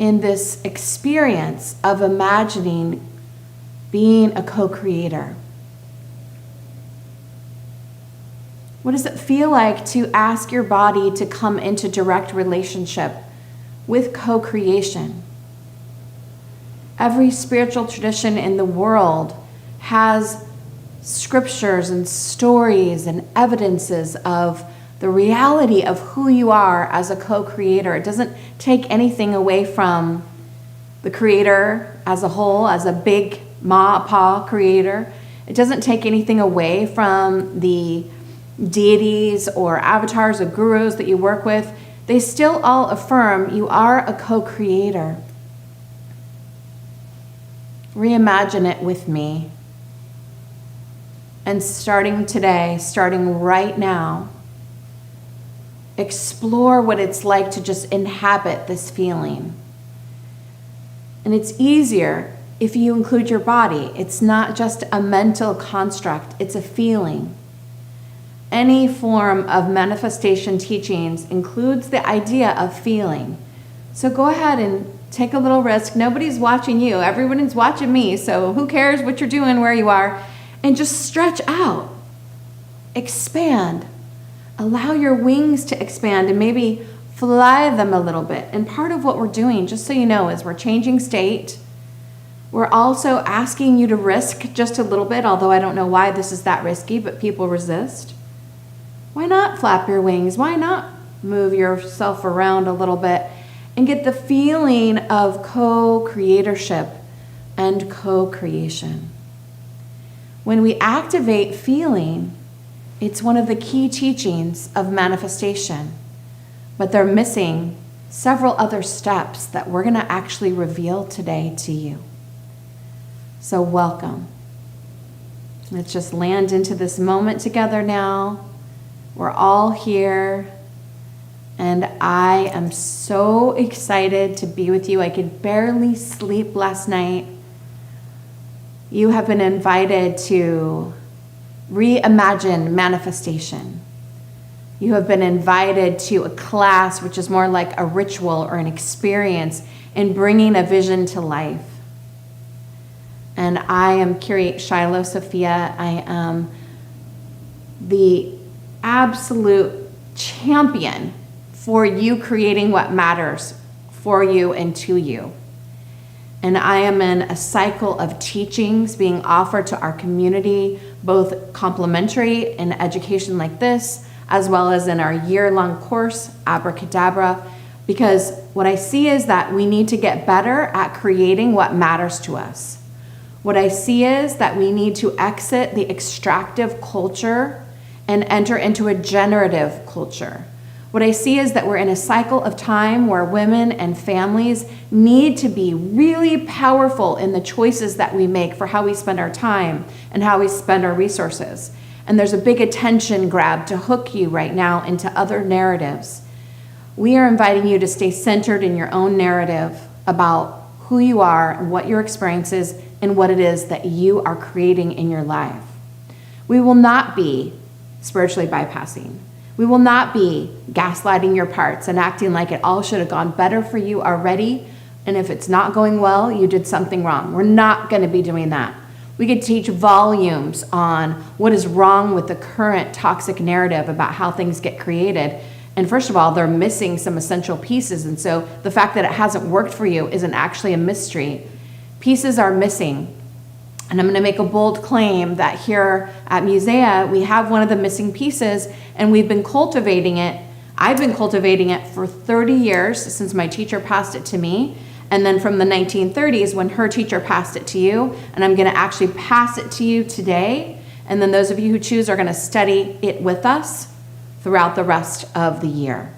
in this experience of imagining being a co-creator? What does it feel like to ask your body to come into direct relationship with co-creation? Every spiritual tradition in the world has scriptures and stories and evidences of the reality of who you are as a co-creator. It doesn't take anything away from the creator as a whole, as a big pa creator. It doesn't take anything away from the deities or avatars or gurus that you work with. They still all affirm you are a co-creator. Reimagine it with me. And starting today, starting right now, explore what it's like to just inhabit this feeling. And it's easier if you include your body. It's not just a mental construct, it's a feeling. Any form of manifestation teachings includes the idea of feeling. So go ahead and take a little risk. Nobody's watching you. Everyone's watching me. So who cares what you're doing, where you are? And just stretch out. Expand. Allow your wings to expand and maybe fly them a little bit. And part of what we're doing, just so you know, is we're changing state. We're also asking you to risk just a little bit, although I don't know why this is that risky, but people resist. Why not flap your wings? Why not move yourself around a little bit and get the feeling of co-creatorship and co-creation? When we activate feeling, it's one of the key teachings of manifestation, but they're missing several other steps that we're going to actually reveal today to you. So welcome. Let's just land into this moment together now. We're all here, and I am so excited to be with you. I could barely sleep last night. You have been invited to reimagine manifestation. You have been invited to a class which is more like a ritual or an experience in bringing a vision to life. And I am Curate Shiloh, Sophia. I am the absolute champion for you creating what matters for you and to you. And I am in a cycle of teachings being offered to our community, both complimentary in education like this, as well as in our year-long course, Abracadabra, because what I see is that we need to get better at creating what matters to us. What I see is that we need to exit the extractive culture and enter into a generative culture. What I see is that we're in a cycle of time where women and families need to be really powerful in the choices that we make for how we spend our time and how we spend our resources. And there's a big attention grab to hook you right now into other narratives. We are inviting you to stay centered in your own narrative about who you are and what your experience is and what it is that you are creating in your life. We will not be spiritually bypassing. We will not be gaslighting your parts and acting like it all should have gone better for you already. And if it's not going well, you did something wrong. We're not going to be doing that. We could teach volumes on what is wrong with the current toxic narrative about how things get created. And first of all, they're missing some essential pieces. And so the fact that it hasn't worked for you isn't actually a mystery. Pieces are missing. And I'm going to make a bold claim that here at Musea, we have one of the missing pieces, and we've been cultivating it. I've been cultivating it for 30 years since my teacher passed it to me, and then from the 1930s when her teacher passed it to you, and I'm going to actually pass it to you today. And then those of you who choose are going to study it with us throughout the rest of the year.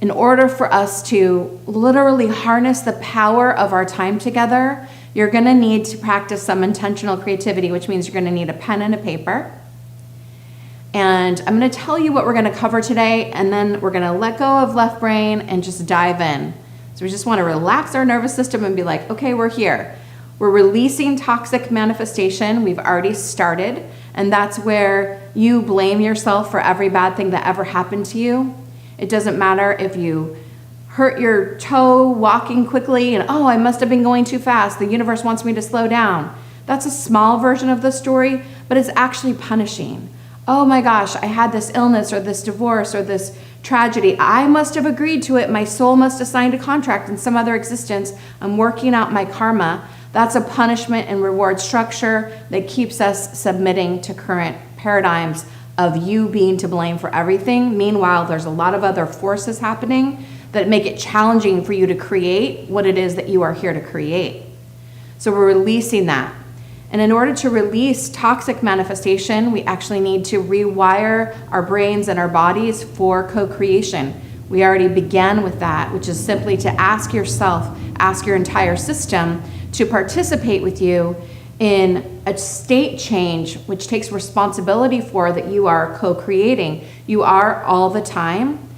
In order for us to literally harness the power of our time together, you're going to need to practice some intentional creativity, which means you're going to need a pen and a paper. And I'm going to tell you what we're going to cover today, and then we're going to let go of left brain and just dive in. So we just want to relax our nervous system and be like, okay, we're here. We're releasing toxic manifestation. We've already started, and that's where you blame yourself for every bad thing that ever happened to you. It doesn't matter if you hurt your toe walking quickly and, oh, I must have been going too fast. The universe wants me to slow down. That's a small version of the story, but it's actually punishing. Oh my gosh, I had this illness or this divorce or this tragedy. I must have agreed to it. My soul must have signed a contract in some other existence. I'm working out my karma. That's a punishment and reward structure that keeps us submitting to current paradigms of you being to blame for everything. Meanwhile, there's a lot of other forces happening that make it challenging for you to create what it is that you are here to create. So we're releasing that. And in order to release toxic manifestation, we actually need to rewire our brains and our bodies for co-creation. We already began with that, which is simply to ask yourself, ask your entire system to participate with you in a state change, which takes responsibility for that you are co-creating. You are all the time.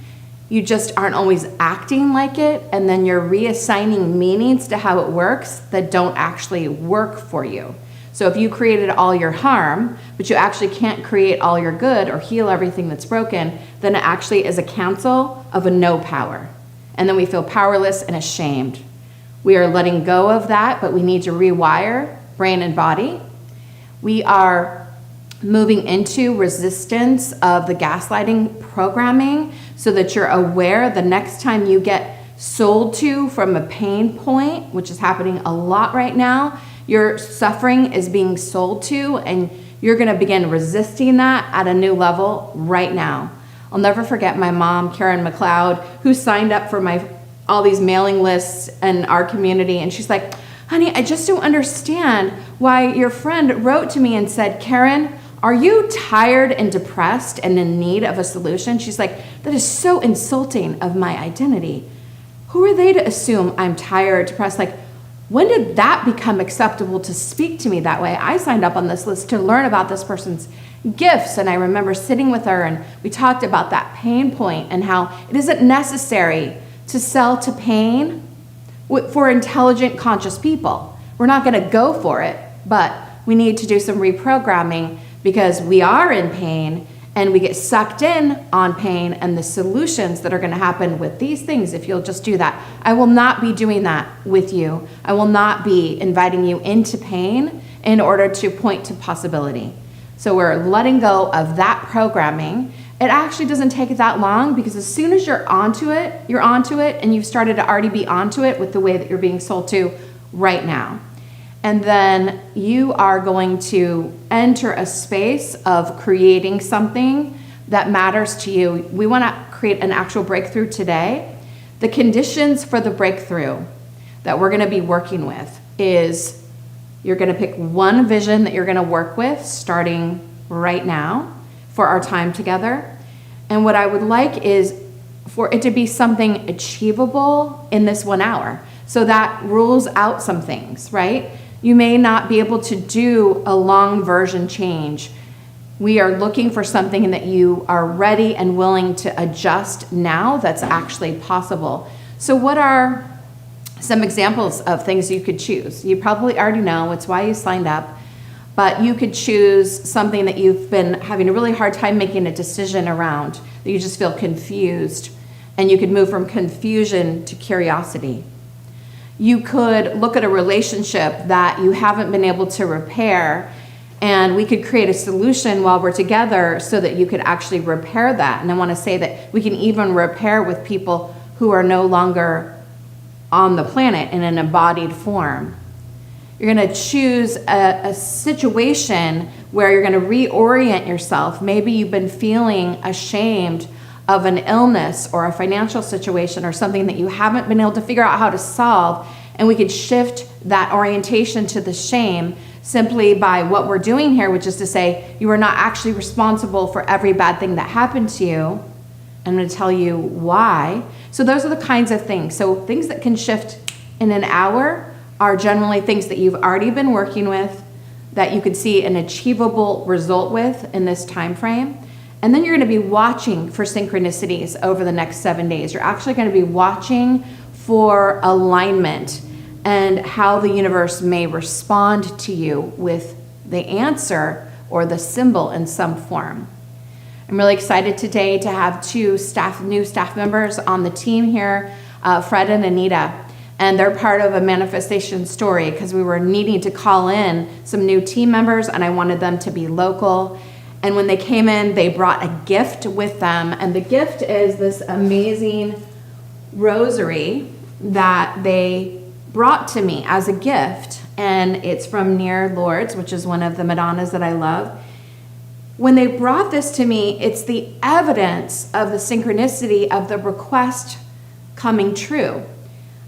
You just aren't always acting like it, and then you're reassigning meanings to how it works that don't actually work for you. So if you created all your harm, but you actually can't create all your good or heal everything that's broken, then it actually is a cancel of a no power. And then we feel powerless and ashamed. We are letting go of that, but we need to rewire brain and body. We are moving into resistance of the gaslighting programming so that you're aware the next time you get sold to from a pain point, which is happening a lot right now, your suffering is being sold to, and you're going to begin resisting that at a new level right now. I'll never forget my mom, Karen McLeod, who signed up for all these mailing lists in our community, and she's like, honey, I just don't understand why your friend wrote to me and said, Karen, are you tired and depressed and in need of a solution? She's like, that is so insulting of my identity. Who are they to assume I'm tired, depressed? Like, when did that become acceptable to speak to me that way? I signed up on this list to learn about this person's gifts, and I remember sitting with her and we talked about that pain point and how it isn't necessary to sell to pain for intelligent, conscious people. We're not going to go for it, but we need to do some reprogramming because we are in pain and we get sucked in on pain and the solutions that are going to happen with these things if you'll just do that. I will not be doing that with you. I will not be inviting you into pain in order to point to possibility. So we're letting go of that programming. It actually doesn't take that long because as soon as you're onto it, and you've started to already be onto it with the way that you're being sold to right now. And then you are going to enter a space of creating something that matters to you. We want to create an actual breakthrough today. The conditions for the breakthrough that we're going to be working with is you're going to pick one vision that you're going to work with starting right now for our time together. And what I would like is for it to be something achievable in this 1 hour. So that rules out some things, right? You may not be able to do a long version change. We are looking for something that you are ready and willing to adjust now that's actually possible. So what are some examples of things you could choose? You probably already know, it's why you signed up, but you could choose something that you've been having a really hard time making a decision around, that you just feel confused, and you could move from confusion to curiosity. You could look at a relationship that you haven't been able to repair, and we could create a solution while we're together so that you could actually repair that. And I want to say that we can even repair with people who are no longer on the planet in an embodied form. You're going to choose a situation where you're going to reorient yourself. Maybe you've been feeling ashamed of an illness or a financial situation or something that you haven't been able to figure out how to solve, and we could shift that orientation to the shame simply by what we're doing here, which is to say you are not actually responsible for every bad thing that happened to you. I'm going to tell you why. So those are the kinds of things. So things that can shift in an hour are generally things that you've already been working with, that you could see an achievable result with in this time frame. And then you're going to be watching for synchronicities over the next 7 days. You're actually going to be watching for alignment and how the universe may respond to you with the answer or the symbol in some form. I'm really excited today to have two new staff members on the team here. Fred and Anita. And they're part of a manifestation story because we were needing to call in some new team members and I wanted them to be local. And when they came in, they brought a gift with them. And the gift is this amazing rosary that they brought to me as a gift. And it's from Near Lords, which is one of the Madonnas that I love. When they brought this to me, it's the evidence of the synchronicity of the request coming true.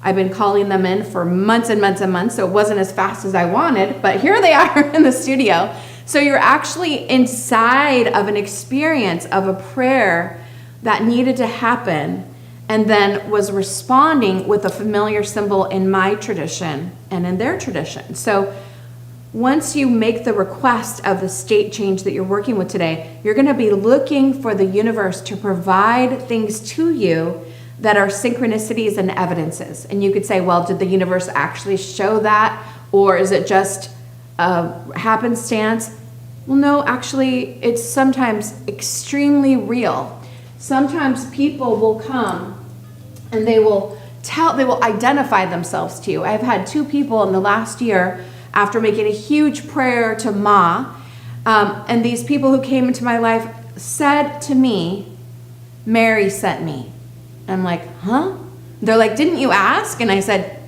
I've been calling them in for months and months and months, so it wasn't as fast as I wanted, but here they are in the studio. So you're actually inside of an experience of a prayer that needed to happen and then was responding with a familiar symbol in my tradition and in their tradition. So once you make the request of the state change that you're working with today, you're going to be looking for the universe to provide things to you that are synchronicities and evidences. And you could say, well, did the universe actually show that? Or is it just happenstance? Well, no, actually, it's sometimes extremely real. Sometimes people will come and they will identify themselves to you. I've had 2 people in the last year after making a huge prayer to Ma, and these people who came into my life said to me, Mary sent me. I'm like, huh? They're like, didn't you ask? And I said,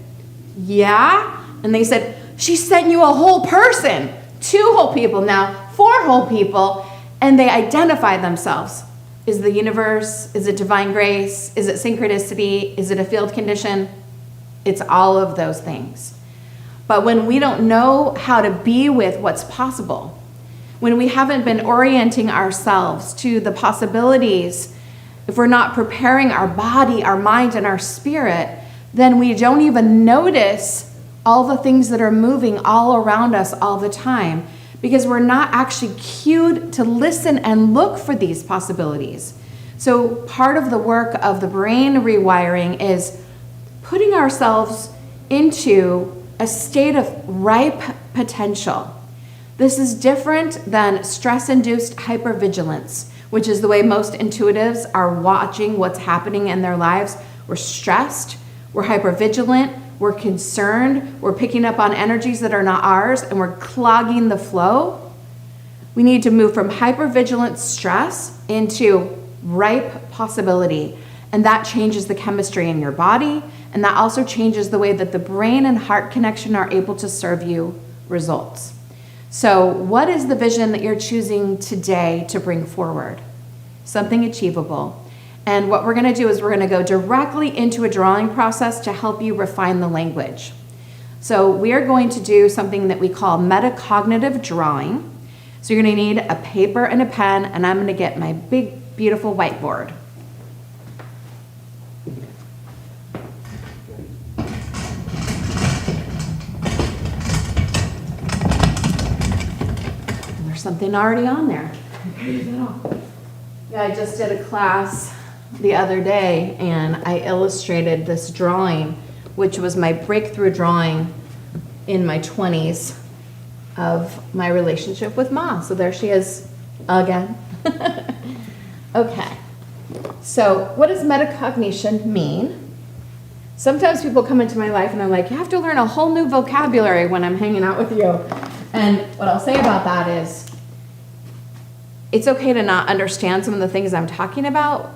yeah. And they said, she sent you a whole person, 2 whole people now, 4 whole people. And they identify themselves. Is the universe, is it divine grace? Is it synchronicity? Is it a field condition? It's all of those things. But when we don't know how to be with what's possible, when we haven't been orienting ourselves to the possibilities, if we're not preparing our body, our mind, and our spirit, then we don't even notice all the things that are moving all around us all the time because we're not actually cued to listen and look for these possibilities. So part of the work of the brain rewiring is putting ourselves into a state of ripe potential. This is different than stress-induced hypervigilance, which is the way most intuitives are watching what's happening in their lives. We're stressed, we're hypervigilant, we're concerned, we're picking up on energies that are not ours, and we're clogging the flow. We need to move from hypervigilant stress into ripe possibility, and that changes the chemistry in your body, and that also changes the way that the brain and heart connection are able to serve you results. So what is the vision that you're choosing today to bring forward? Something achievable. And what we're going to do is we're going to go directly into a drawing process to help you refine the language. So we are going to do something that we call metacognitive drawing. So you're going to need a paper and a pen, and I'm going to get my big, beautiful whiteboard. Something already on there. Yeah, I just did a class the other day and I illustrated this drawing, which was my breakthrough drawing in my 20s of my relationship with Ma. So there she is again. Okay, so what does metacognition mean? Sometimes people come into my life and I'm like, you have to learn a whole new vocabulary when I'm hanging out with you. And what I'll say about that is, it's okay to not understand some of the things I'm talking about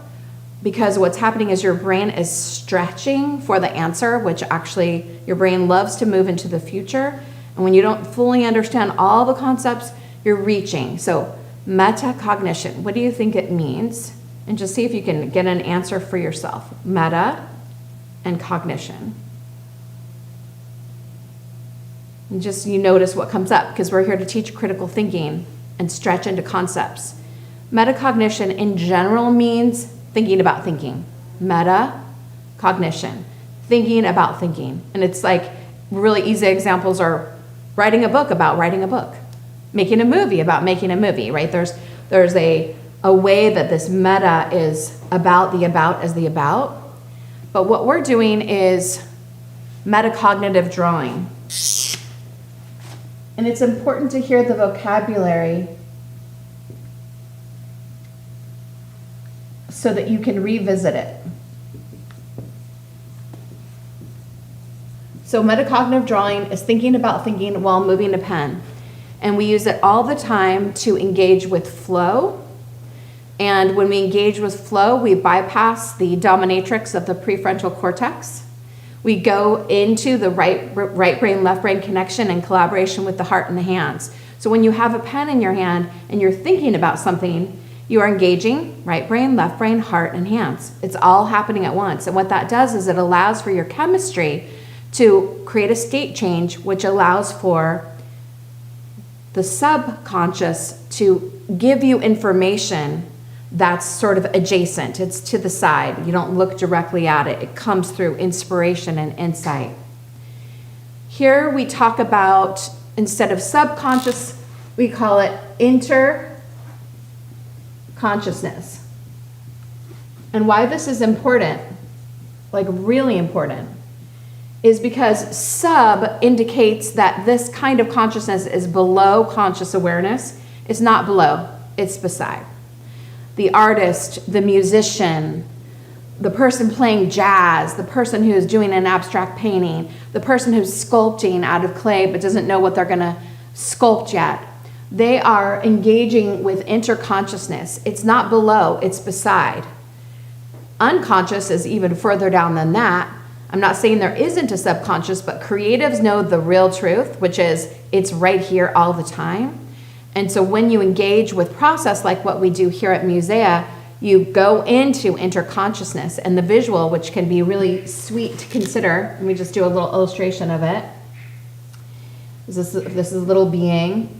because what's happening is your brain is stretching for the answer, which actually your brain loves to move into the future. And when you don't fully understand all the concepts, you're reaching. So metacognition, what do you think it means? And just see if you can get an answer for yourself. Meta and cognition. And just you notice what comes up because we're here to teach critical thinking and stretch into concepts. Metacognition in general means thinking about thinking. Metacognition, thinking about thinking. And it's like really easy examples are writing a book about writing a book, making a movie about making a movie, right? There's a way that this meta is about the about as the about. But what we're doing is metacognitive drawing. And it's important to hear the vocabulary so that you can revisit it. So metacognitive drawing is thinking about thinking while moving a pen. And we use it all the time to engage with flow. And when we engage with flow, we bypass the dominatrix of the prefrontal cortex. We go into the right brain, left brain connection and collaboration with the heart and the hands. So when you have a pen in your hand and you're thinking about something, you are engaging right brain, left brain, heart, and hands. It's all happening at once. And what that does is it allows for your chemistry to create a state change, which allows for the subconscious to give you information that's sort of adjacent. It's to the side. You don't look directly at it. It comes through inspiration and insight. Here we talk about, instead of subconscious, we call it interconsciousness. And why this is important, like really important, is because sub indicates that this kind of consciousness is below conscious awareness. It's not below, it's beside. The artist, the musician, the person playing jazz, the person who is doing an abstract painting, the person who's sculpting out of clay but doesn't know what they're gonna sculpt yet. They are engaging with interconsciousness. It's not below, it's beside. Unconscious is even further down than that. I'm not saying there isn't a subconscious, but creatives know the real truth, which is it's right here all the time. And so when you engage with process like what we do here at Musea, you go into interconsciousness, and the visual, which can be really sweet to consider. Let me just do a little illustration of it. This is a little being.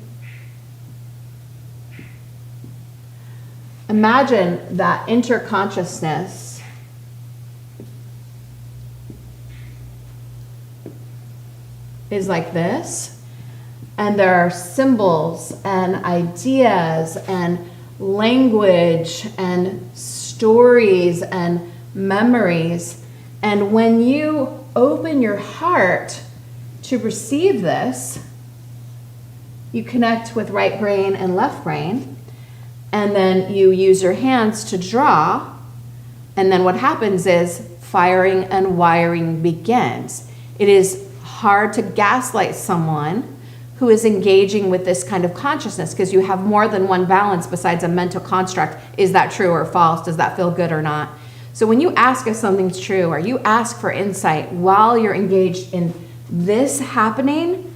Imagine that interconsciousness is like this, and there are symbols and ideas and language and stories and memories. And when you open your heart to receive this, you connect with right brain and left brain, and then you use your hands to draw, and then what happens is firing and wiring begins. It is hard to gaslight someone who is engaging with this kind of consciousness, because you have more than one balance besides a mental construct. Is that true or false? Does that feel good or not? So when you ask if something's true, or you ask for insight while you're engaged in this happening,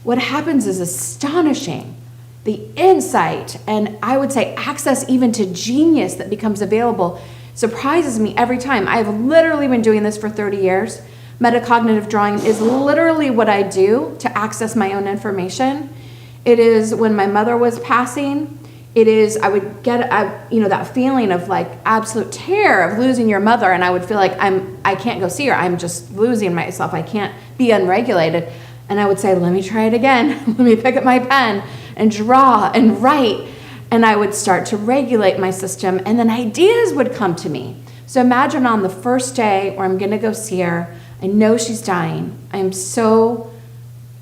what happens is astonishing. The insight, and I would say access even to genius that becomes available, surprises me every time. I've literally been doing this for 30 years. Metacognitive drawing is literally what I do to access my own information. It is when my mother was passing, it is, I would get, that feeling of like absolute terror of losing your mother, and I would feel like I can't go see her. I'm just losing myself. I can't be unregulated. And I would say, let me try it again. Let me pick up my pen and draw and write. And I would start to regulate my system, and then ideas would come to me. So imagine on the first day where I'm gonna go see her, I know she's dying.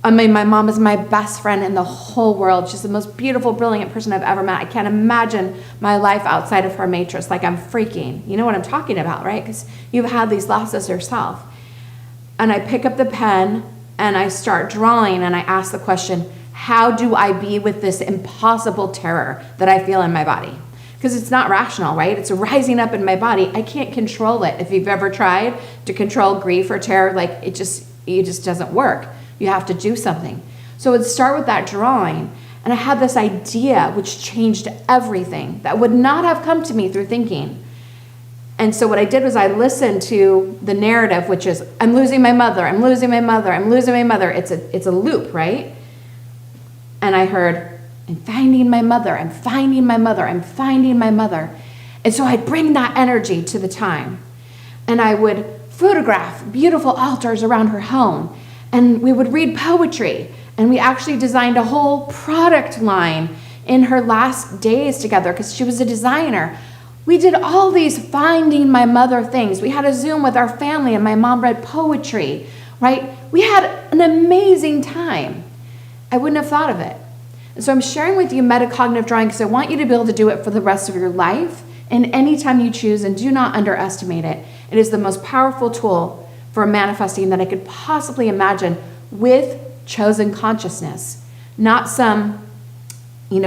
my mom is my best friend in the whole world. She's the most beautiful, brilliant person I've ever met. I can't imagine my life outside of her matrix. Like, I'm freaking. You know what I'm talking about, right? Because you've had these losses yourself. And I pick up the pen and I start drawing, and I ask the question, how do I be with this impossible terror that I feel in my body? Because it's not rational, right? It's rising up in my body. I can't control it. If you've ever tried to control grief or terror, like it just doesn't work. You have to do something. So I'd start with that drawing, and I had this idea which changed everything that would not have come to me through thinking. And so what I did was I listened to the narrative, which is, I'm losing my mother, I'm losing my mother, I'm losing my mother. It's a loop, right? And I heard, I'm finding my mother, I'm finding my mother, I'm finding my mother. And so I'd bring that energy to the time. And I would photograph beautiful altars around her home. And we would read poetry. And we actually designed a whole product line in her last days together, because she was a designer. We did all these finding my mother things. We had a Zoom with our family, and my mom read poetry, right? We had an amazing time. I wouldn't have thought of it. And so I'm sharing with you metacognitive drawing because I want you to be able to do it for the rest of your life and anytime you choose, and do not underestimate it. It is the most powerful tool for manifesting that I could possibly imagine with chosen consciousness, not some,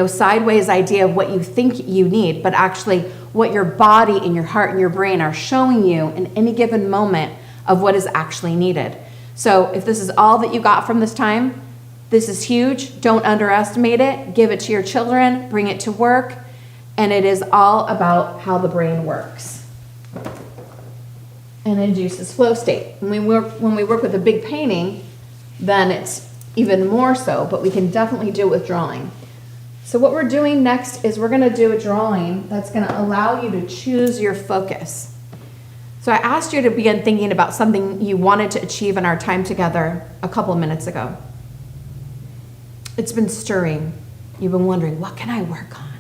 sideways idea of what you think you need, but actually what your body and your heart and your brain are showing you in any given moment of what is actually needed. So if this is all that you got from this time, this is huge. Don't underestimate it. Give it to your children, bring it to work, and it is all about how the brain works and induces flow state. When we work with a big painting, then it's even more so, but we can definitely do it with drawing. So what we're doing next is we're going to do a drawing that's going to allow you to choose your focus. So I asked you to begin thinking about something you wanted to achieve in our time together a couple of minutes ago. It's been stirring. You've been wondering, what can I work on?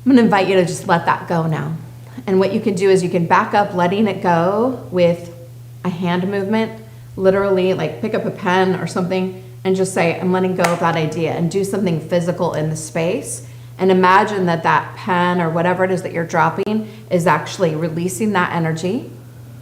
I'm going to invite you to just let that go now. And what you can do is you can back up letting it go with a hand movement, literally like pick up a pen or something and just say, I'm letting go of that idea, and do something physical in the space. And imagine that that pen or whatever it is that you're dropping is actually releasing that energy,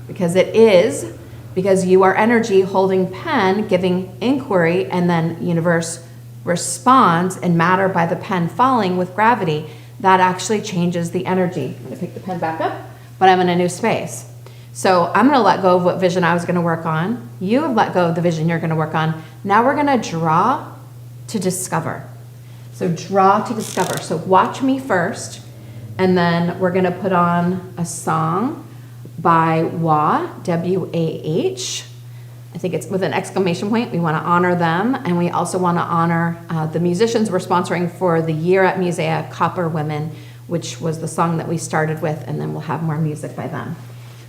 because it is, because you are energy holding pen, giving inquiry, and then universe responds in matter by the pen falling with gravity. That actually changes the energy. I'm going to pick the pen back up, but I'm in a new space. So I'm going to let go of what vision I was going to work on. You have let go of the vision you're going to work on. Now we're going to draw to discover. So draw to discover. So watch me first, and then we're going to put on a song by Wah, W-A-H. I think it's with an exclamation point. We want to honor them, and we also want to honor the musicians we're sponsoring for the Year at Musea, Copper Women, which was the song that we started with, and then we'll have more music by them.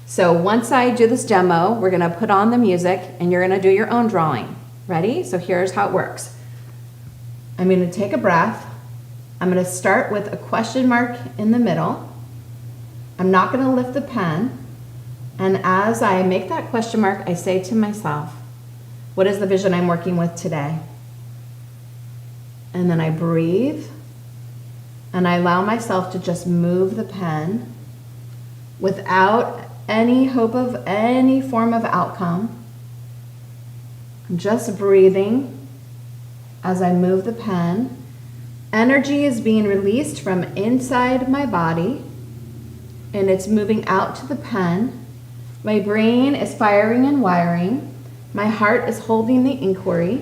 So once I do this demo, we're going to put on the music, and you're going to do your own drawing. Ready? So here's how it works. I'm going to take a breath. I'm going to start with a question mark in the middle. I'm not going to lift the pen. And as I make that question mark, I say to myself, what is the vision I'm working with today? And then I breathe, and I allow myself to just move the pen without any hope of any form of outcome. I'm just breathing as I move the pen. Energy is being released from inside my body, and it's moving out to the pen. My brain is firing and wiring. My heart is holding the inquiry,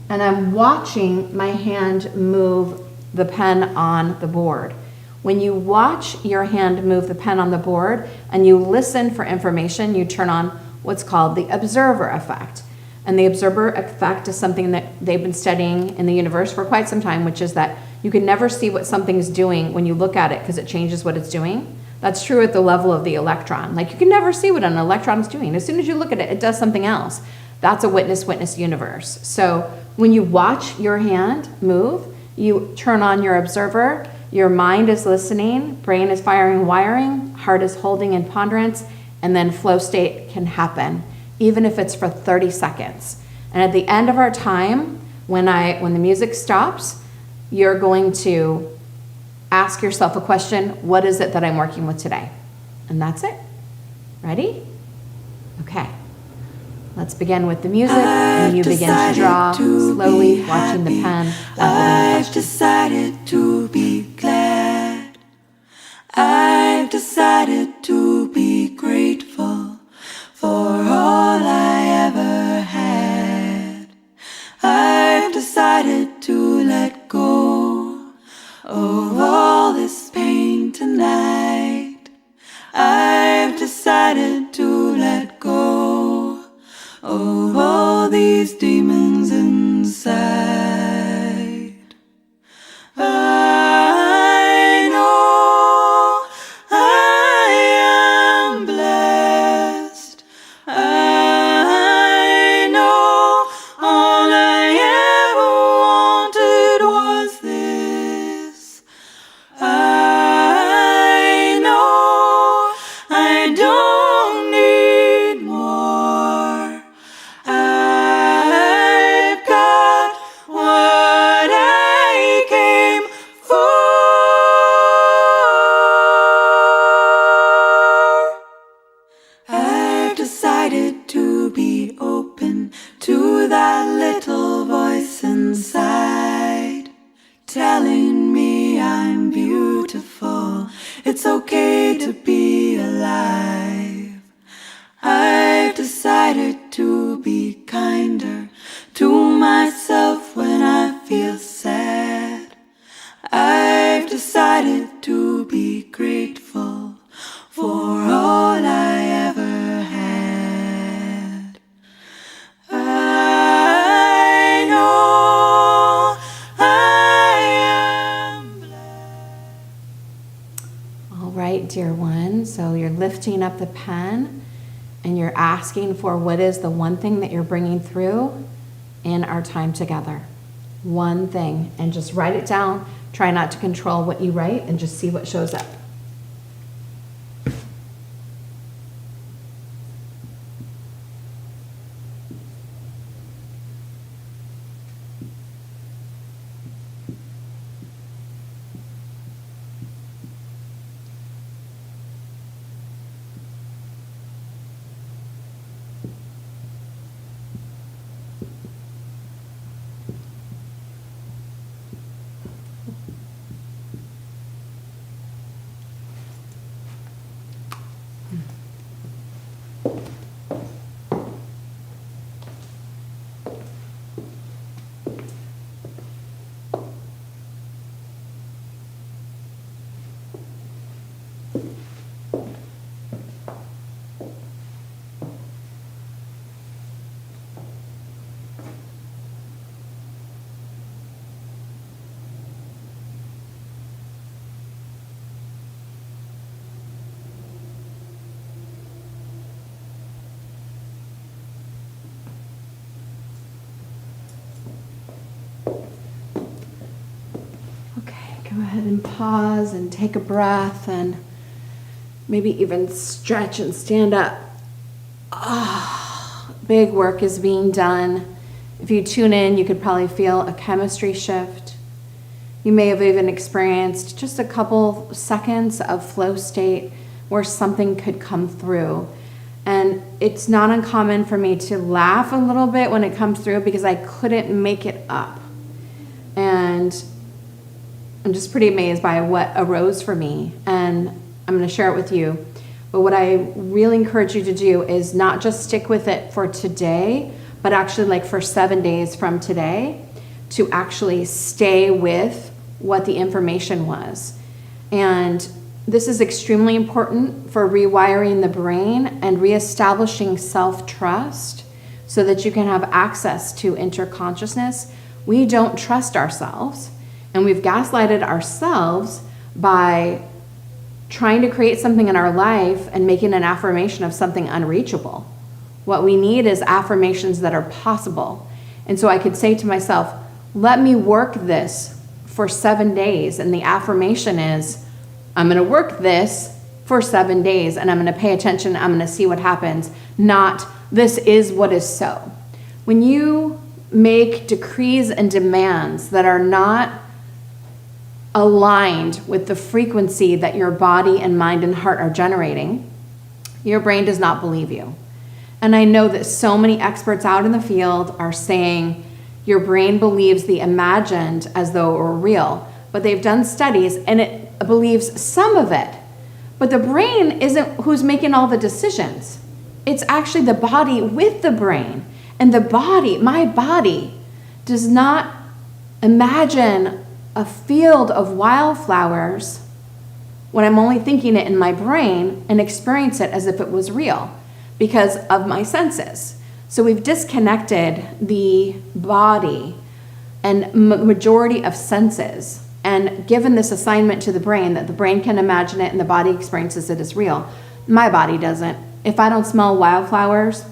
and I'm watching my hand move the pen on the board. When you watch your hand move the pen on the board and you listen for information, you turn on what's called the observer effect. And the observer effect is something that they've been studying in the universe for quite some time, which is that you can never see what something is doing when you look at it because it changes what it's doing. That's true at the level of the electron. Like, you can never see what an electron is doing. As soon as you look at it, it does something else. That's a witness universe. So when you watch your hand move, you turn on your observer, your mind is listening, brain is firing, wiring, heart is holding in ponderance, and then flow state can happen, even if it's for 30 seconds. And at the end of our time, when the music stops, you're going to ask yourself a question: what is it that I'm working with today? And that's it. Ready? Okay. Let's begin with the music, and you begin to draw, slowly watching the pen. I've decided to be glad. I've decided to be grateful for all I ever had. I've decided to let go of all this pain tonight. I've decided to let go of all these demons inside. I know I am blessed. I know all I ever wanted was this. I know I don't need more. I've got dear one. So you're lifting up the pen and you're asking for what is the one thing that you're bringing through in our time together. One thing. And just write it down. Try not to control what you write and just see what shows up. Go ahead and pause and take a breath and maybe even stretch and stand up. Big work is being done. If you tune in, you could probably feel a chemistry shift. You may have even experienced just a couple seconds of flow state where something could come through. And it's not uncommon for me to laugh a little bit when it comes through because I couldn't make it up. And I'm just pretty amazed by what arose for me, and I'm going to share it with you. But what I really encourage you to do is not just stick with it for today, but actually like for 7 days from today to actually stay with what the information was. And this is extremely important for rewiring the brain and reestablishing self-trust so that you can have access to interconsciousness. We don't trust ourselves. And we've gaslighted ourselves by trying to create something in our life and making an affirmation of something unreachable. What we need is affirmations that are possible. And so I could say to myself, let me work this for 7 days. And the affirmation is, I'm going to work this for 7 days and I'm going to pay attention. I'm going to see what happens. Not, this is what is so. When you make decrees and demands that are not aligned with the frequency that your body and mind and heart are generating, your brain does not believe you. And I know that so many experts out in the field are saying your brain believes the imagined as though it were real, but they've done studies and it believes some of it. But the brain isn't who's making all the decisions. It's actually the body with the brain. And the body, my body, does not imagine a field of wildflowers when I'm only thinking it in my brain and experience it as if it was real because of my senses. So we've disconnected the body and majority of senses and given this assignment to the brain that the brain can imagine it and the body experiences it as real. My body doesn't. If I don't smell wildflowers,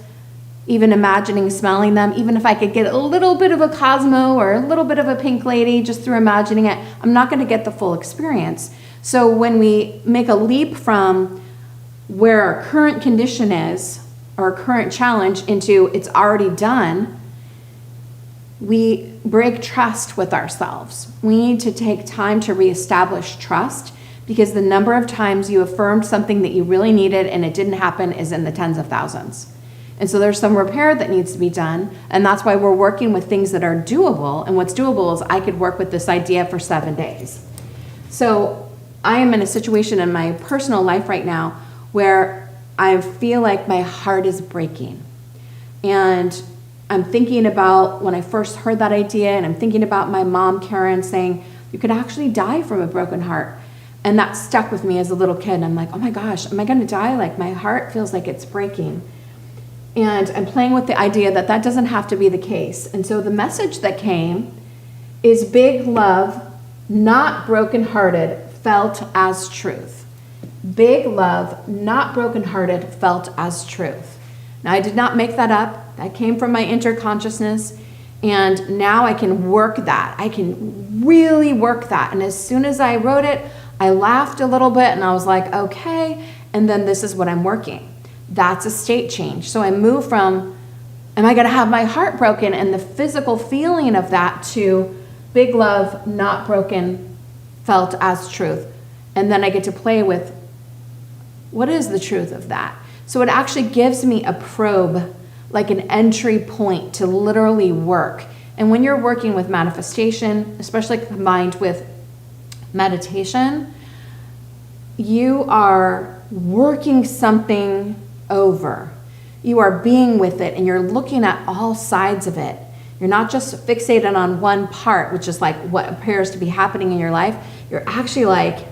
even imagining smelling them, even if I could get a little bit of a Cosmo or a little bit of a pink lady just through imagining it, I'm not going to get the full experience. So when we make a leap from where our current condition is, our current challenge, into it's already done, we break trust with ourselves. We need to take time to reestablish trust because the number of times you affirmed something that you really needed and it didn't happen is in the tens of thousands. And so there's some repair that needs to be done. And that's why we're working with things that are doable. And what's doable is I could work with this idea for 7 days. So I am in a situation in my personal life right now where I feel like my heart is breaking. And I'm thinking about when I first heard that idea, and I'm thinking about my mom, Karen, saying, you could actually die from a broken heart. And that stuck with me as a little kid. And I'm like, oh my gosh, am I going to die? Like my heart feels like it's breaking. And I'm playing with the idea that that doesn't have to be the case. And so the message that came is big love, not brokenhearted, felt as truth. big love, not brokenhearted, felt as truth. Now, I did not make that up. That came from my interconsciousness. And now I can work that. I can really work that. And as soon as I wrote it, I laughed a little bit and I was like, okay. And then this is what I'm working. That's a state change. So I move from, am I going to have my heart broken, and the physical feeling of that, to big love, not broken, felt as truth. And then I get to play with, what is the truth of that? So it actually gives me a probe, like an entry point to literally work. And when you're working with manifestation, especially combined with meditation, you are working something over. You are being with it, and you're looking at all sides of it. You're not just fixated on one part, which is like what appears to be happening in your life. You're actually like,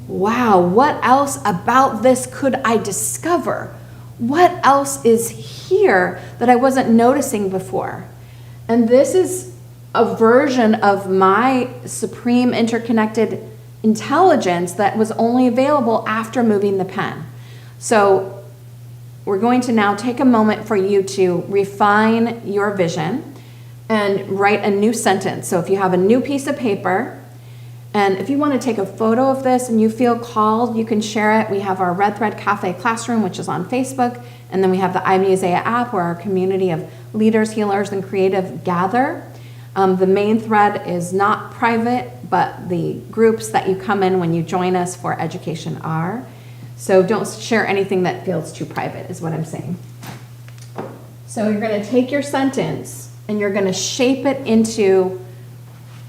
wow, what else about this could I discover? What else is here that I wasn't noticing before? And this is a version of my supreme interconnected intelligence that was only available after moving the pen. So we're going to now take a moment for you to refine your vision and write a new sentence. So if you have a new piece of paper, and if you want to take a photo of this and you feel called, you can share it. We have our Red Thread Cafe Classroom, which is on Facebook. And then we have the iMusea app, where our community of leaders, healers, and creative gather. The main thread is not private, but the groups that you come in when you join us for education are. So don't share anything that feels too private, is what I'm saying. So you're going to take your sentence and you're going to shape it into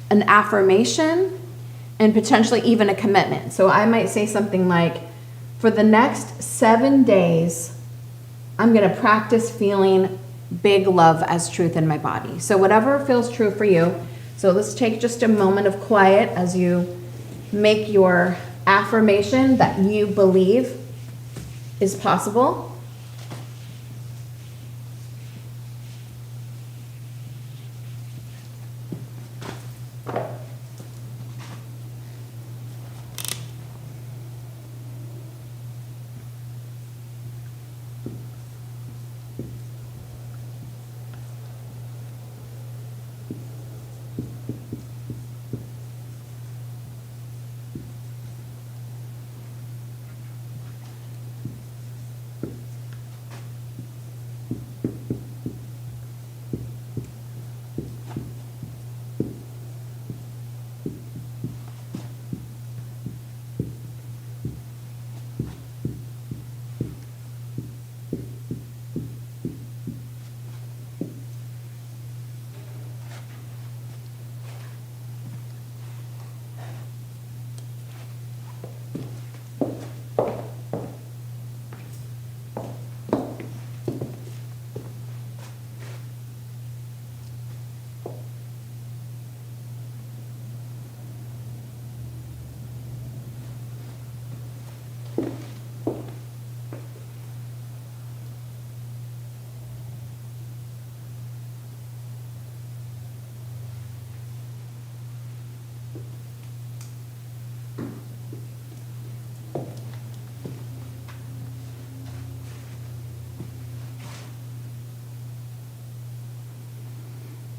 an affirmation and potentially even a commitment. So I might say something like, for the next 7 days, I'm going to practice feeling big love as truth in my body. So whatever feels true for you. So let's take just a moment of quiet as you make your affirmation that you believe is possible.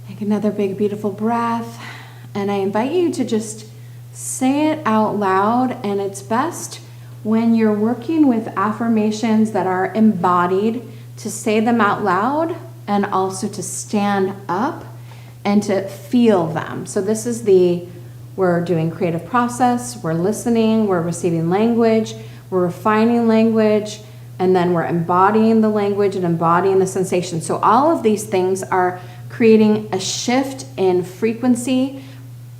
Take another big, beautiful breath, and I invite you to just say it out loud. And it's best when you're working with affirmations that are embodied to say them out loud, and also to stand up and to feel them. So this is we're doing creative process, we're listening, we're receiving language, we're refining language, and then we're embodying the language and embodying the sensation. So all of these things are creating a shift in frequency,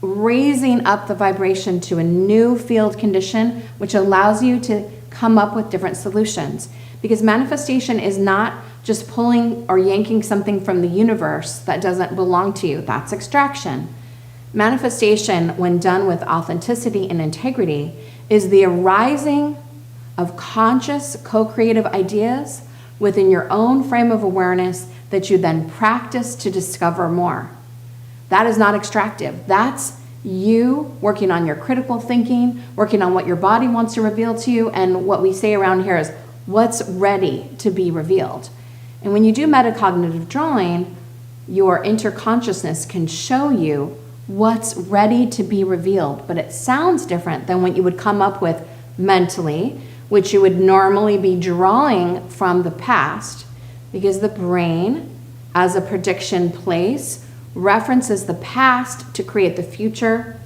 raising up the vibration to a new field condition, which allows you to come up with different solutions. Because manifestation is not just pulling or yanking something from the universe that doesn't belong to you. That's extraction. Manifestation, when done with authenticity and integrity, is the arising of conscious co-creative ideas within your own frame of awareness that you then practice to discover more. That is not extractive. That's you working on your critical thinking, working on what your body wants to reveal to you. And what we say around here is what's ready to be revealed. And when you do metacognitive drawing, your interconsciousness can show you what's ready to be revealed, but it sounds different than what you would come up with mentally, which you would normally be drawing from the past, because the brain, as a prediction place, references the past to create the future.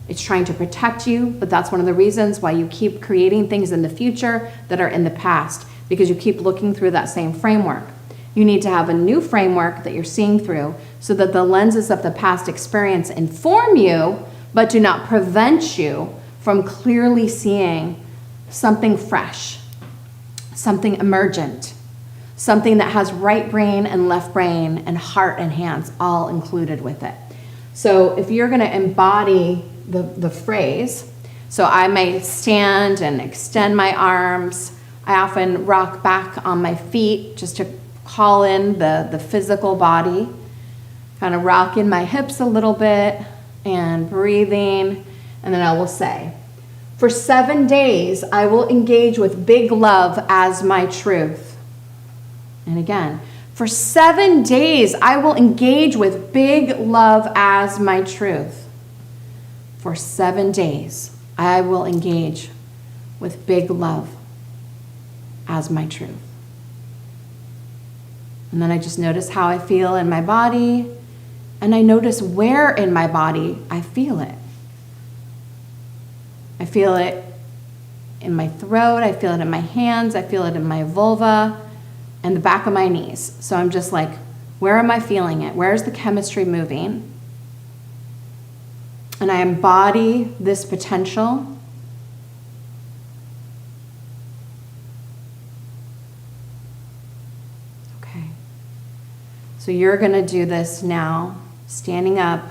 It's trying to protect you, but that's one of the reasons why you keep creating things in the future that are in the past, because you keep looking through that same framework. You need to have a new framework that you're seeing through so that the lenses of the past experience inform you, but do not prevent you from clearly seeing something fresh, something emergent, something that has right brain and left brain and heart and hands all included with it. So if you're going to embody the phrase, so I may stand and extend my arms. I often rock back on my feet just to call in the physical body, kind of rocking my hips a little bit and breathing. And then I will say, for 7 days, I will engage with big love as my truth. And again, for 7 days, I will engage with big love as my truth. For 7 days, I will engage with big love as my truth. And then I just notice how I feel in my body, and I notice where in my body I feel it. I feel it in my throat, I feel it in my hands, I feel it in my vulva, and the back of my knees. So I'm just like, where am I feeling it? Where's the chemistry moving? And I embody this potential. So you're going to do this now, standing up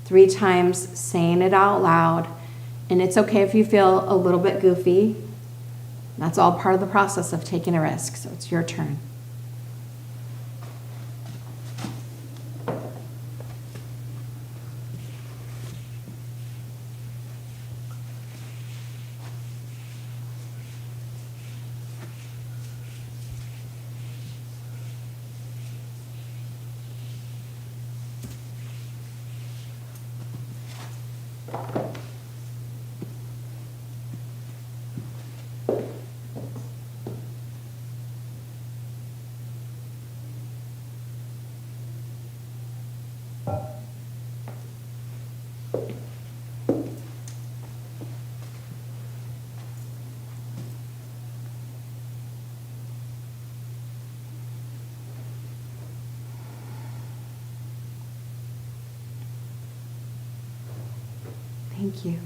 3 times, saying it out loud. And it's okay if you feel a little bit goofy. That's all part of the process of taking a risk. So it's your turn. Thank you.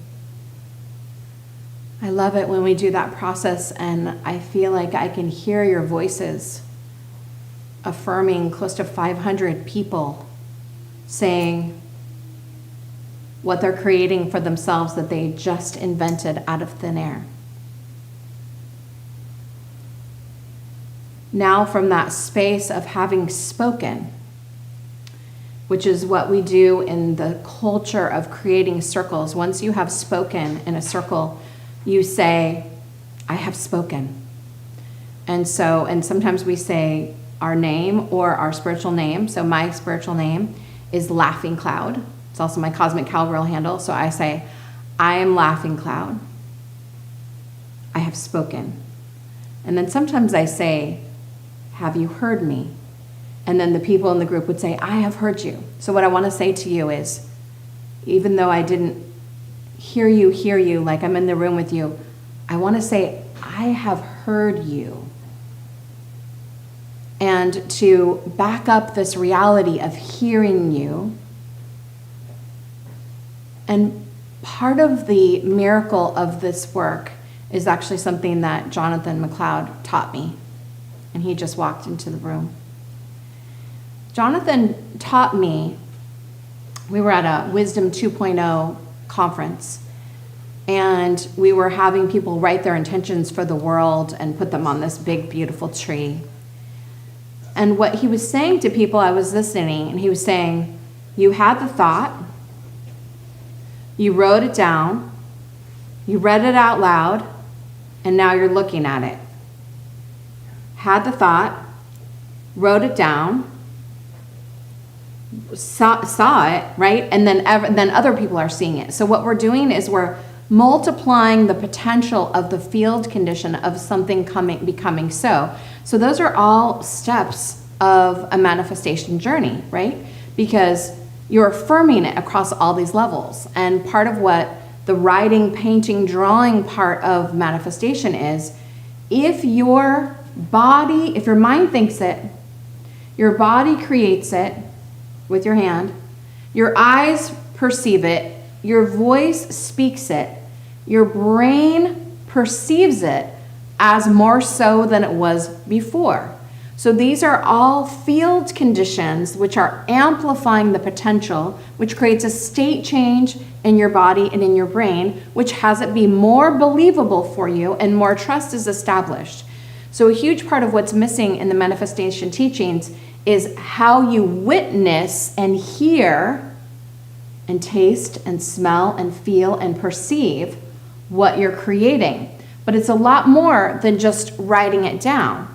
I love it when we do that process, and I feel like I can hear your voices affirming close to 500 people saying what they're creating for themselves that they just invented out of thin air. Now, from that space of having spoken, which is what we do in the culture of creating circles. Once you have spoken in a circle, you say, I have spoken. And sometimes we say our name or our spiritual name. So my spiritual name is Laughing Cloud. It's also my cosmic cowgirl handle. So I say, I am Laughing Cloud. I have spoken. And then sometimes I say, have you heard me? And then the people in the group would say, I have heard you. So what I want to say to you is, even though I didn't hear you like I'm in the room with you, I want to say, I have heard you. And to back up this reality of hearing you. And part of the miracle of this work is actually something that Jonathan McLeod taught me. And he just walked into the room. Jonathan taught me, we were at a Wisdom 2.0 conference, and we were having people write their intentions for the world and put them on this big, beautiful tree. And what he was saying to people, I was listening, and he was saying, you had the thought, You wrote it down, you read it out loud, and now you're looking at it. Had the thought, wrote it down, saw it, right? And then other people are seeing it. So what we're doing is we're multiplying the potential of the field condition of something becoming so. So those are all steps of a manifestation journey, right? Because you're affirming it across all these levels. And part of what the writing, painting, drawing part of manifestation is, if your mind thinks it, your body creates it with your hand, your eyes perceive it, your voice speaks it, your brain perceives it as more so than it was before. So these are all field conditions which are amplifying the potential, which creates a state change in your body and in your brain, which has it be more believable for you and more trust is established. So a huge part of what's missing in the manifestation teachings is how you witness and hear and taste and smell and feel and perceive what you're creating. But it's a lot more than just writing it down.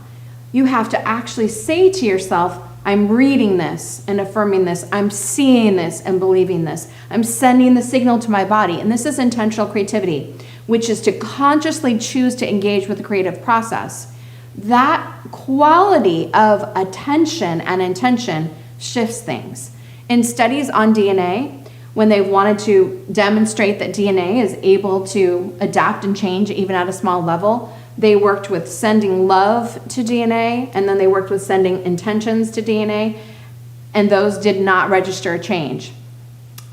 You have to actually say to yourself, I'm reading this and affirming this. I'm seeing this and believing this. I'm sending the signal to my body. And this is intentional creativity, which is to consciously choose to engage with the creative process. That quality of attention and intention shifts things. In studies on DNA, when they wanted to demonstrate that DNA is able to adapt and change even at a small level, they worked with sending love to DNA, and then they worked with sending intentions to DNA, and those did not register a change.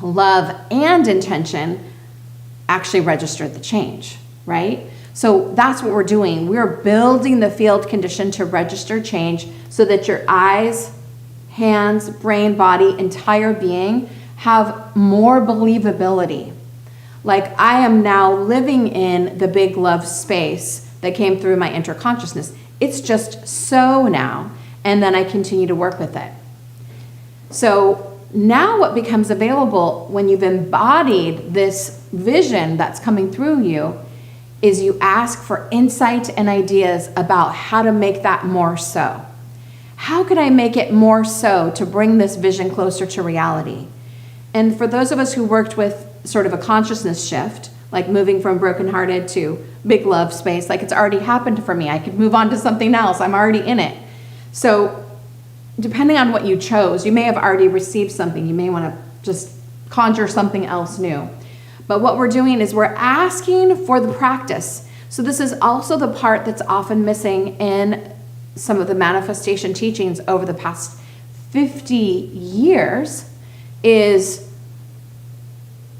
Love and intention actually registered the change, right? So that's what we're doing. We're building the field condition to register change so that your eyes, hands, brain, body, entire being have more believability. Like, I am now living in the big love space that came through my interconsciousness. It's just so now, and then I continue to work with it. So now what becomes available when you've embodied this vision that's coming through you is you ask for insight and ideas about how to make that more so. How could I make it more so to bring this vision closer to reality? And for those of us who worked with sort of a consciousness shift, like moving from brokenhearted to big love space, like it's already happened for me. I could move on to something else. I'm already in it. So depending on what you chose, you may have already received something. You may want to just conjure something else new. But what we're doing is we're asking for the practice. So this is also the part that's often missing in some of the manifestation teachings over the past 50 years is,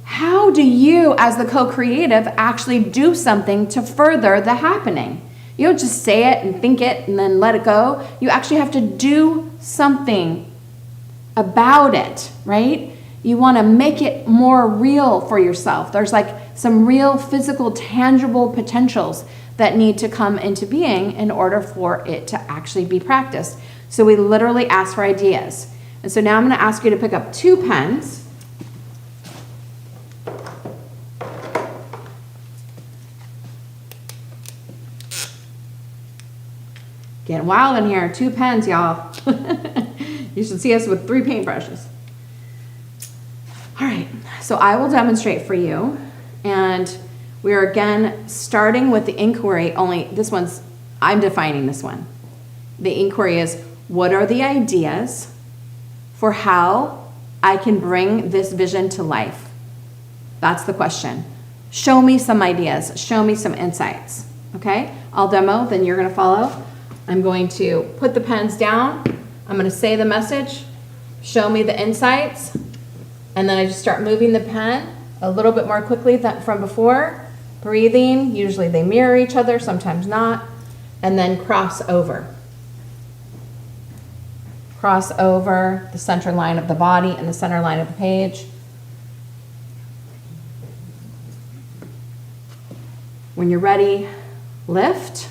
how do you, as the co-creative, actually do something to further the happening? You don't just say it and think it and then let it go. You actually have to do something about it, right? You want to make it more real for yourself. There's like some real physical, tangible potentials that need to come into being in order for it to actually be practiced. So we literally ask for ideas. And so now I'm going to ask you to pick up 2 pens. Getting wild in here. 2 pens, y'all. You should see us with 3 paintbrushes. All right, so I will demonstrate for you. And we are again starting with the inquiry, only this one's, I'm defining this one. The inquiry is, what are the ideas for how I can bring this vision to life? That's the question. Show me some ideas. Show me some insights. Okay? I'll demo, then you're going to follow. I'm going to put the pens down. I'm going to say the message. Show me the insights. And then I just start moving the pen a little bit more quickly than from before. Breathing. Usually they mirror each other, sometimes not. And then cross over. Cross over the center line of the body and the center line of the page. When you're ready, lift.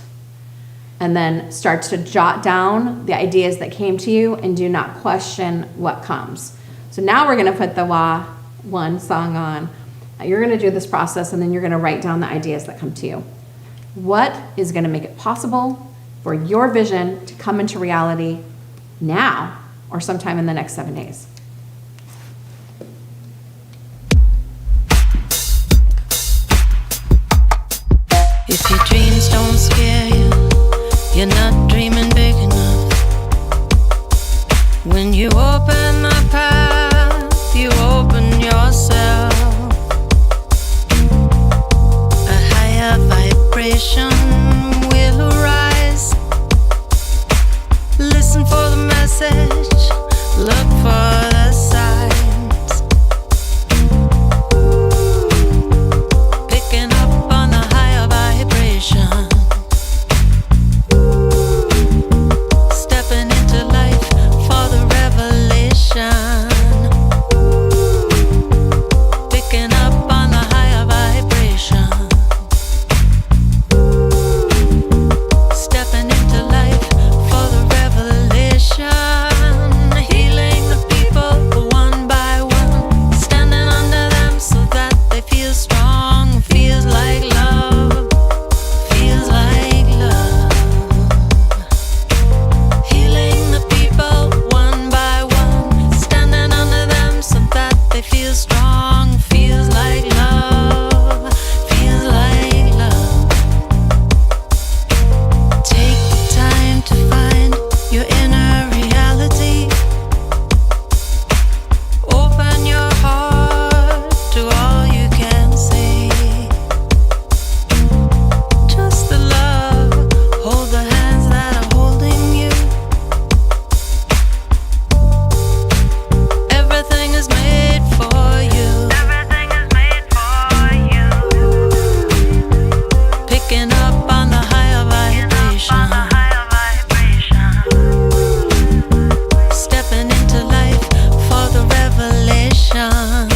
And then start to jot down the ideas that came to you and do not question what comes. So now we're going to put the Wah One song on. You're going to do this process, and then you're going to write down the ideas that come to you. What is going to make it possible for your vision to come into reality now or sometime in the next 7 days? If your dreams don't scare you, you're not dreaming big enough. When you open the path, you open yourself. A higher vibration will arise. Listen for the message, look for the signs. Picking up on the higher vibration. Stepping into life for the revelation. Picking up on the higher vibration. Stepping into life for the revelation. Healing the people one by one. Standing under them so that they feel strong. Feels like love. Feels like love. Healing the people one by one. Standing under them so that they feel strong. Feels like love. Feels like love. Take the time to find your inner reality. Open your heart to all you can see. Just the love. Hold the hands that are holding you. Everything is made for you. Everything is made for you. Picking up on the higher vibration. Stepping into life for the revelation.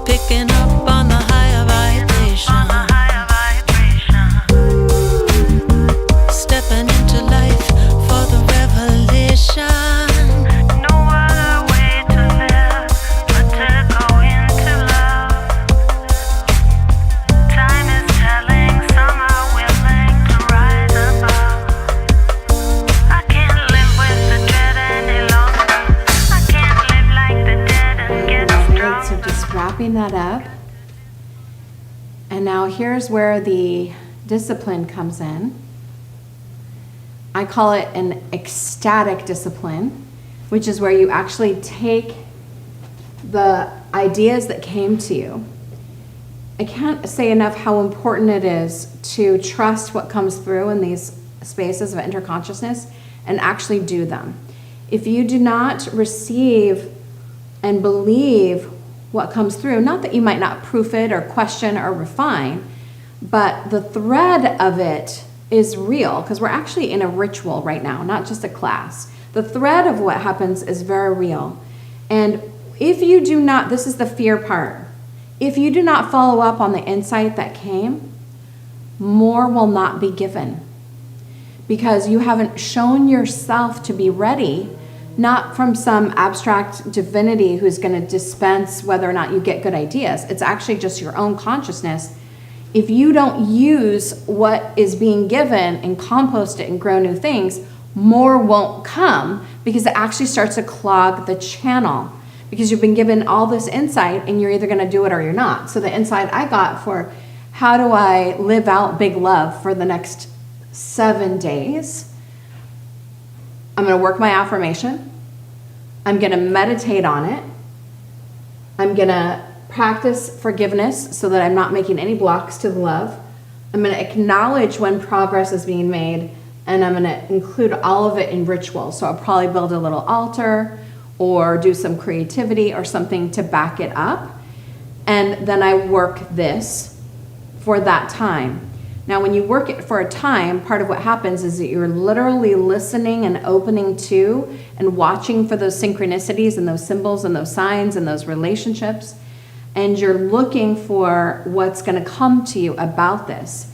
Picking up on the higher vibration. Stepping into life for the revelation. No other way to live but to go into love. Time is telling, some are willing to rise above. I can't live with the dread any longer. I can't live like the dead and get All right, so stronger. just wrapping that up. And now here's where the discipline comes in. I call it an ecstatic discipline, which is where you actually take the ideas that came to you. I can't say enough how important it is to trust what comes through in these spaces of interconsciousness and actually do them. If you do not receive and believe what comes through, not that you might not proof it or question or refine, but the thread of it is real, because we're actually in a ritual right now, not just a class. The thread of what happens is very real. And if you do not, this is the fear part, if you do not follow up on the insight that came, more will not be given. Because you haven't shown yourself to be ready, not from some abstract divinity who's going to dispense whether or not you get good ideas. It's actually just your own consciousness. If you don't use what is being given and compost it and grow new things, more won't come, because it actually starts to clog the channel, because you've been given all this insight and you're either going to do it or you're not. So the insight I got for how do I live out big love for the next 7 days, I'm going to work my affirmation. I'm going to meditate on it. I'm going to practice forgiveness so that I'm not making any blocks to the love. I'm going to acknowledge when progress is being made, and I'm going to include all of it in ritual. So I'll probably build a little altar or do some creativity or something to back it up. And then I work this for that time. Now, when you work it for a time, part of what happens is that you're literally listening and opening to and watching for those synchronicities and those symbols and those signs and those relationships. And you're looking for what's going to come to you about this.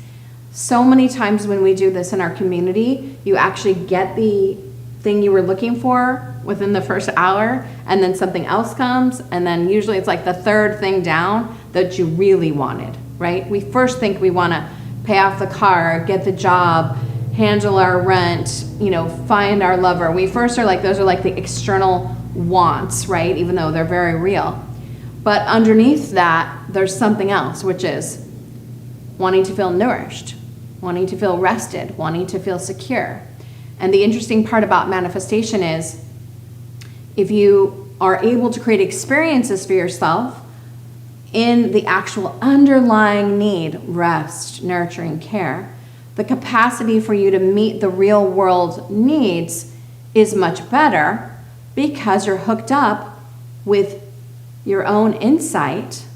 So many times when we do this in our community, you actually get the thing you were looking for within the first hour, and then something else comes, and then usually it's like the third thing down that you really wanted, right? We first think we want to pay off the car, get the job, handle our rent, find our lover. We first are like, those are like the external wants, right? Even though they're very real. But underneath that, there's something else, which is wanting to feel nourished, wanting to feel rested, wanting to feel secure. And the interesting part about manifestation is if you are able to create experiences for yourself in the actual underlying need, rest, nurturing, care, the capacity for you to meet the real world needs is much better because you're hooked up with your own insight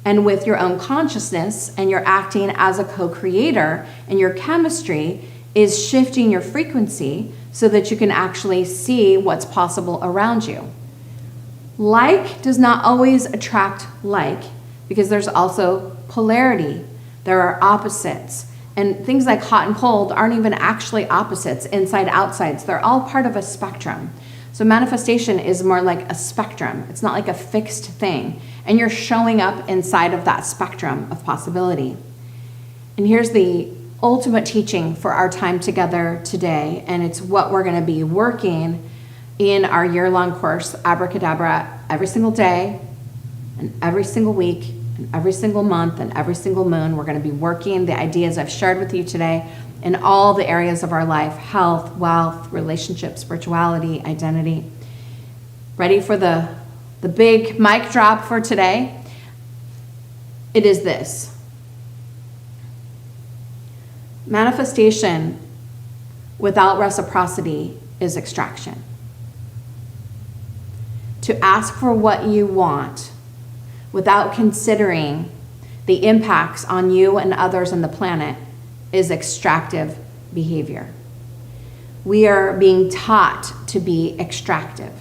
and with your own consciousness, and you're acting as a co-creator, and your chemistry is shifting your frequency so that you can actually see what's possible around you. Like does not always attract like, because there's also polarity. There are opposites. And things like hot and cold aren't even actually opposites, inside, outsides. They're all part of a spectrum. So manifestation is more like a spectrum. It's not like a fixed thing. And you're showing up inside of that spectrum of possibility. And here's the ultimate teaching for our time together today, and it's what we're going to be working in our year-long course, Abracadabra, every single day and every single week and every single month and every single moon. We're going to be working the ideas I've shared with you today in all the areas of our life: health, wealth, relationships, spirituality, identity. Ready for the big mic drop for today? It is this. Manifestation without reciprocity is extraction. To ask for what you want without considering the impacts on you and others and the planet is extractive behavior. We are being taught to be extractive.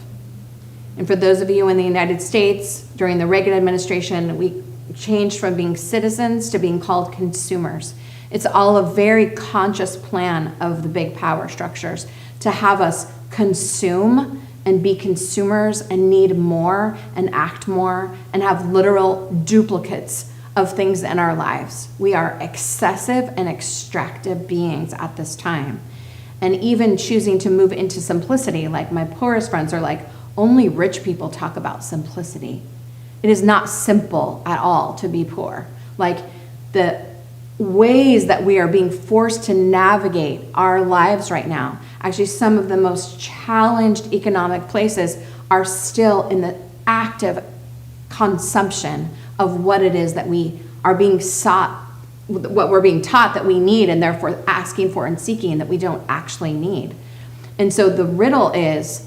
And for those of you in the United States, during the Reagan administration, we changed from being citizens to being called consumers. It's all a very conscious plan of the big power structures to have us consume and be consumers and need more and act more and have literal duplicates of things in our lives. We are excessive and extractive beings at this time. And even choosing to move into simplicity, like my poorest friends are like, only rich people talk about simplicity. It is not simple at all to be poor. Like the ways that we are being forced to navigate our lives right now, actually some of the most challenged economic places are still in the active consumption of what it is that we are being sought, what we're being taught that we need, and therefore asking for and seeking that we don't actually need. And so the riddle is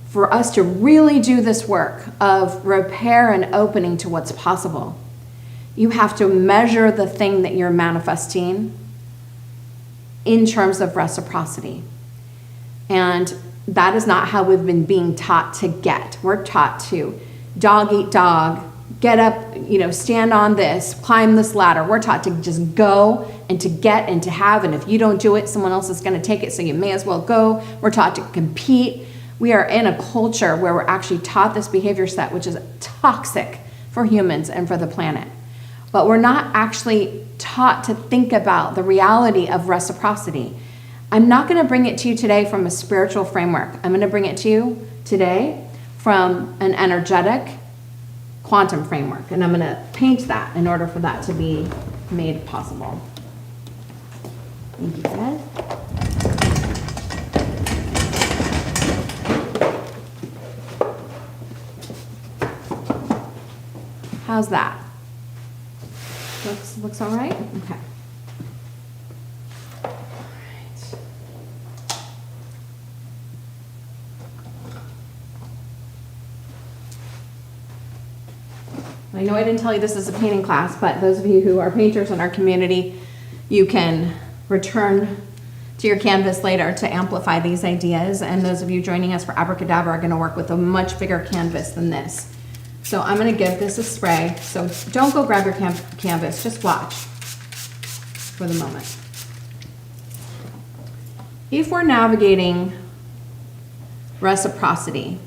for us to really do this work of repair and opening to what's possible. You have to measure the thing that you're manifesting in terms of reciprocity. And that is not how we've been being taught to get. We're taught to dog eat dog, get up, stand on this, climb this ladder. We're taught to just go and to get and to have. And if you don't do it, someone else is going to take it, so you may as well go. We're taught to compete. We are in a culture where we're actually taught this behavior set, which is toxic for humans and for the planet. But we're not actually taught to think about the reality of reciprocity. I'm not going to bring it to you today from a spiritual framework. I'm going to bring it to you today from an energetic quantum framework. And I'm going to paint that in order for that to be made possible. Thank you, guys. How's that? Looks all right? Okay. All right. I know I didn't tell you this is a painting class, but those of you who are painters in our community, you can return to your canvas later to amplify these ideas. And those of you joining us for Abracadabra are going to work with a much bigger canvas than this. So I'm going to give this a spray. So don't go grab your canvas. Just watch for the moment. If we're navigating reciprocity,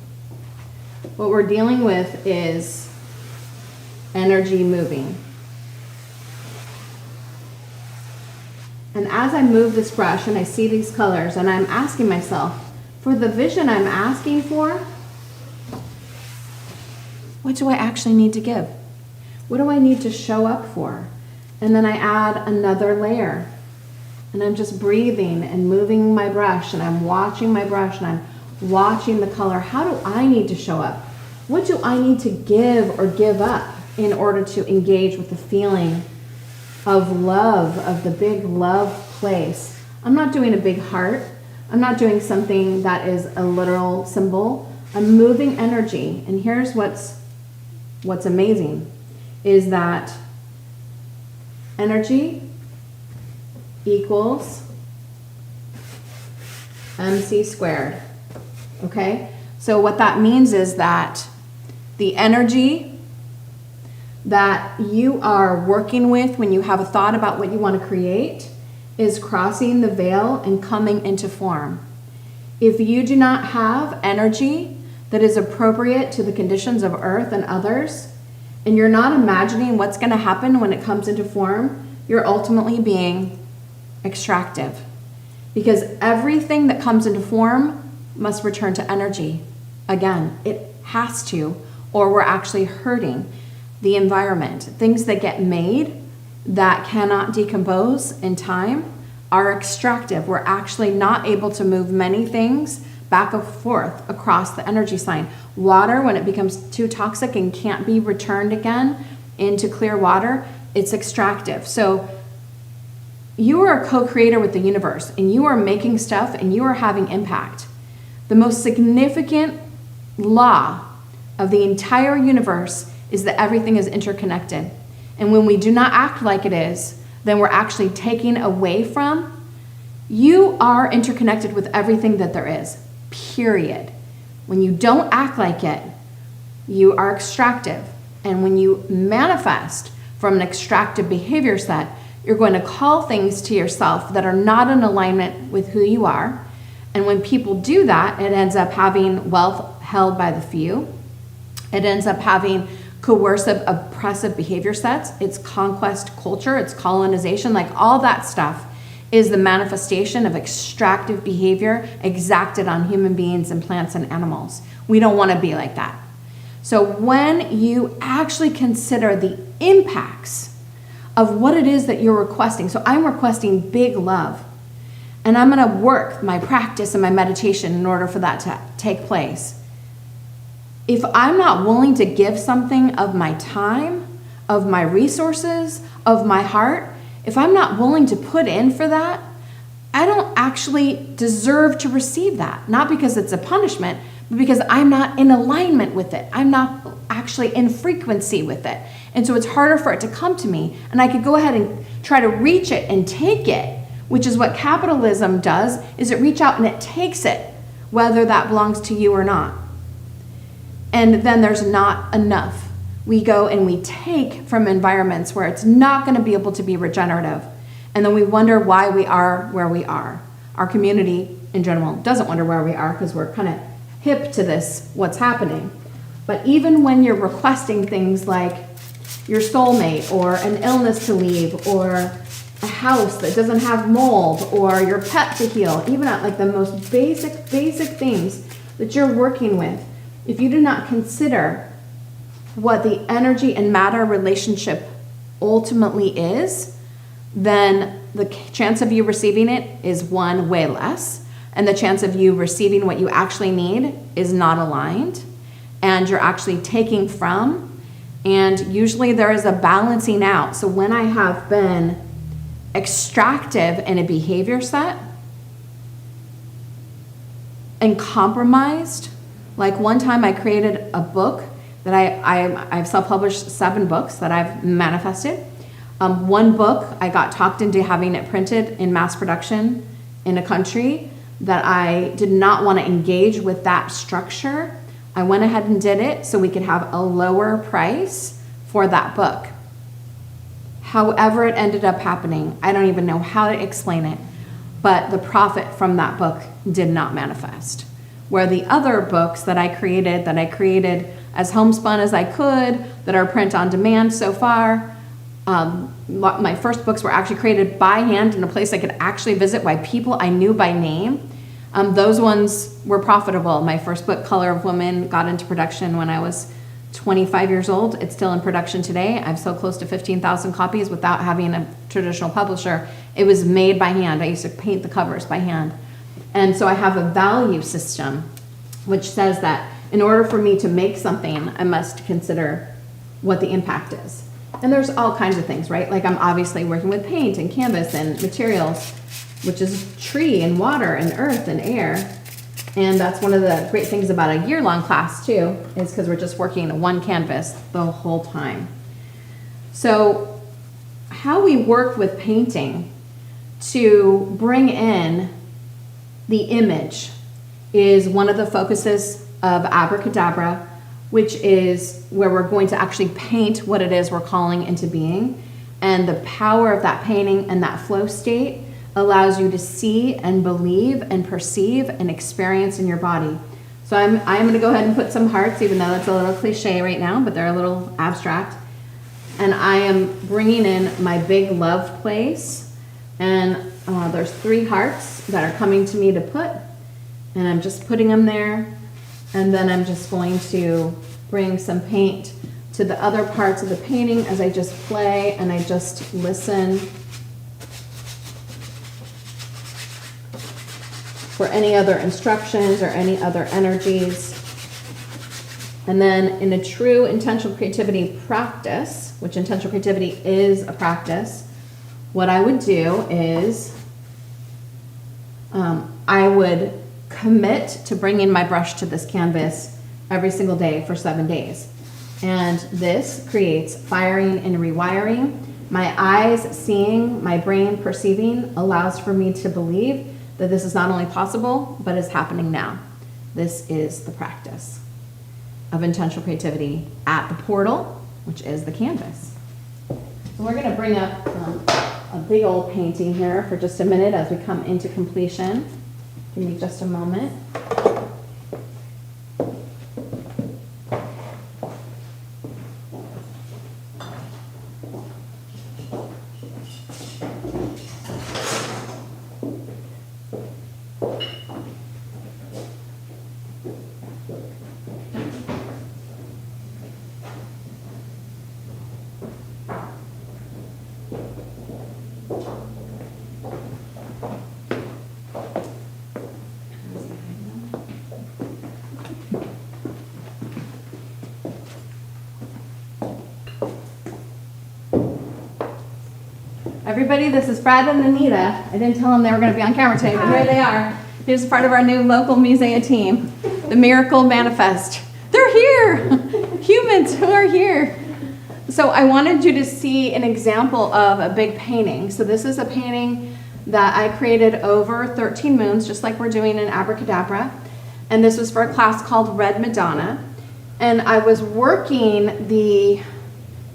what we're dealing with is energy moving. And as I move this brush and I see these colors and I'm asking myself, for the vision I'm asking for, what do I actually need to give? What do I need to show up for? And then I add another layer. And I'm just breathing and moving my brush and I'm watching my brush and I'm watching the color. How do I need to show up? What do I need to give or give up in order to engage with the feeling of love, of the big love place? I'm not doing a big heart. I'm not doing something that is a literal symbol. I'm moving energy. And here's what's amazing is that energy equals MC squared. Okay? So what that means is that the energy that you are working with when you have a thought about what you want to create is crossing the veil and coming into form. If you do not have energy that is appropriate to the conditions of Earth and others, and you're not imagining what's going to happen when it comes into form, you're ultimately being extractive. Because everything that comes into form must return to energy. Again, it has to, or we're actually hurting the environment. Things that get made that cannot decompose in time are extractive. We're actually not able to move many things back and forth across the energy sign. Water, when it becomes too toxic and can't be returned again into clear water, it's extractive. So you are a co-creator with the universe and you are making stuff and you are having impact. The most significant law of the entire universe is that everything is interconnected. And when we do not act like it is, then we're actually taking away from. You are interconnected with everything that there is, period. When you don't act like it, you are extractive. And when you manifest from an extractive behavior set, you're going to call things to yourself that are not in alignment with who you are. And when people do that, it ends up having wealth held by the few. It ends up having coercive, oppressive behavior sets. It's conquest culture, it's colonization, like all that stuff is the manifestation of extractive behavior exacted on human beings and plants and animals. We don't want to be like that. So when you actually consider the impacts of what it is that you're requesting, so I'm requesting big love, and I'm going to work my practice and my meditation in order for that to take place. If I'm not willing to give something of my time, of my resources, of my heart, if I'm not willing to put in for that, I don't actually deserve to receive that. Not because it's a punishment, but because I'm not in alignment with it. I'm not actually in frequency with it. And so it's harder for it to come to me. And I could go ahead and try to reach it and take it, which is what capitalism does, is it reach out and it takes it, whether that belongs to you or not. And then there's not enough. We go and we take from environments where it's not going to be able to be regenerative. And then we wonder why we are where we are. Our community in general doesn't wonder where we are because we're kind of hip to this, what's happening. But even when you're requesting things like your soulmate or an illness to leave or a house that doesn't have mold or your pet to heal, even at like the most basic things that you're working with, if you do not consider what the energy and matter relationship ultimately is, then the chance of you receiving it is one, way less, and the chance of you receiving what you actually need is not aligned, and you're actually taking from, and usually there is a balancing out. So when I have been extractive in a behavior set and compromised, like one time I created a book that I've self-published 7 books that I've manifested. One book, I got talked into having it printed in mass production in a country that I did not want to engage with that structure. I went ahead and did it so we could have a lower price for that book. However it ended up happening, I don't even know how to explain it. but the profit from that book did not manifest. Where the other books that I created as homespun as I could, that are print on demand so far, my first books were actually created by hand in a place I could actually visit by people I knew by name. Those ones were profitable. My first book, Color of Woman, got into production when I was 25 years old. It's still in production today. I've sold close to 15,000 copies without having a traditional publisher. It was made by hand. I used to paint the covers by hand. And so I have a value system which says that in order for me to make something, I must consider what the impact is. And there's all kinds of things, right? Like I'm obviously working with paint and canvas and materials, which is tree and water and earth and air. And that's one of the great things about a year-long class too, is because we're just working one canvas the whole time. So how we work with painting to bring in the image is one of the focuses of Abracadabra, which is where we're going to actually paint what it is we're calling into being. And the power of that painting and that flow state allows you to see and believe and perceive and experience in your body. So I'm going to go ahead and put some hearts, even though that's a little cliche right now, but they're a little abstract. And I am bringing in my big love place. And there's 3 hearts that are coming to me to put. And I'm just putting them there. And then I'm just going to bring some paint to the other parts of the painting as I just play and I just listen for any other instructions or any other energies. And then in a true intentional creativity practice, which intentional creativity is a practice, what I would do is I would commit to bringing my brush to this canvas every single day for 7 days. And this creates firing and rewiring. My eyes seeing, my brain perceiving allows for me to believe that this is not only possible, but is happening now. This is the practice of intentional creativity at the portal, which is the canvas. So we're going to bring up a big old painting here for just a minute as we come into completion. Give me just a moment. Everybody, this is Brad and Anita. I didn't tell them they were going to be on camera today, but here they are. Here's part of our new local musea team, the Miracle Manifest. They're here, humans who are here. So I wanted you to see an example of a big painting. So this is a painting that I created over 13 moons, just like we're doing in Abracadabra. And this was for a class called Red Madonna. And I was working the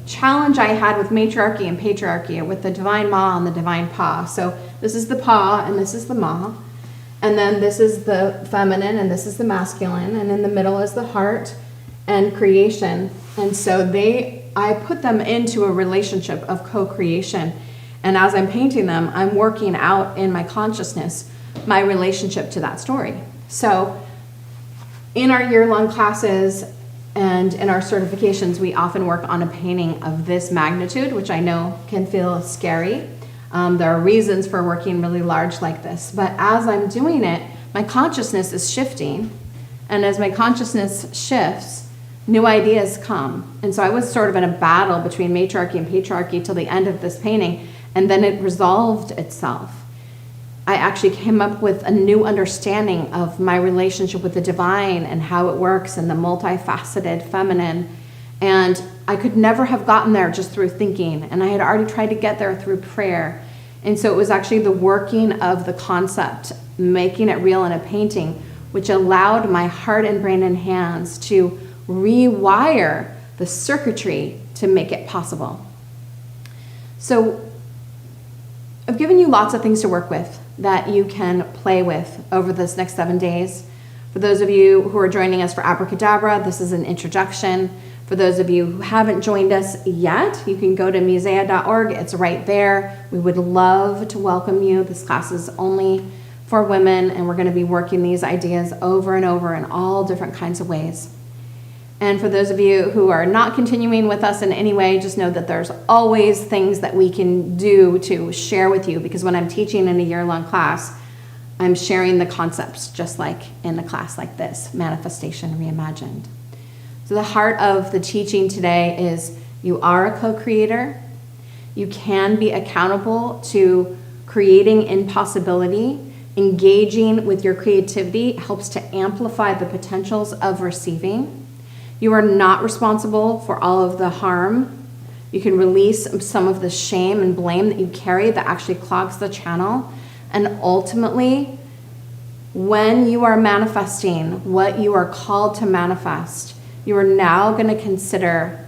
challenge I had with matriarchy and patriarchy, with the divine ma and the divine pa. So this is the pa and this is the ma. And then this is the feminine and this is the masculine. And in the middle is the heart and creation. And so I put them into a relationship of co-creation. And as I'm painting them, I'm working out in my consciousness my relationship to that story. So in our year-long classes and in our certifications, we often work on a painting of this magnitude, which I know can feel scary. There are reasons for working really large like this. But as I'm doing it, my consciousness is shifting. And as my consciousness shifts, new ideas come. And so I was sort of in a battle between matriarchy and patriarchy till the end of this painting, and then it resolved itself. I actually came up with a new understanding of my relationship with the divine and how it works and the multifaceted feminine. And I could never have gotten there just through thinking. And I had already tried to get there through prayer. And so it was actually the working of the concept, making it real in a painting, which allowed my heart and brain and hands to rewire the circuitry to make it possible. So I've given you lots of things to work with. that you can play with over this next 7 days. For those of you who are joining us for Abracadabra, this is an introduction. For those of you who haven't joined us yet, you can go to musea.org. It's right there. We would love to welcome you. This class is only for women, and we're going to be working these ideas over and over in all different kinds of ways. And for those of you who are not continuing with us in any way, just know that there's always things that we can do to share with you, because when I'm teaching in a year-long class, I'm sharing the concepts just like in a class like this, Manifestation Reimagined. So the heart of the teaching today is you are a co-creator. You can be accountable to creating impossibility. Engaging with your creativity helps to amplify the potentials of receiving. You are not responsible for all of the harm. You can release some of the shame and blame that you carry that actually clogs the channel. And ultimately, when you are manifesting what you are called to manifest, you are now going to consider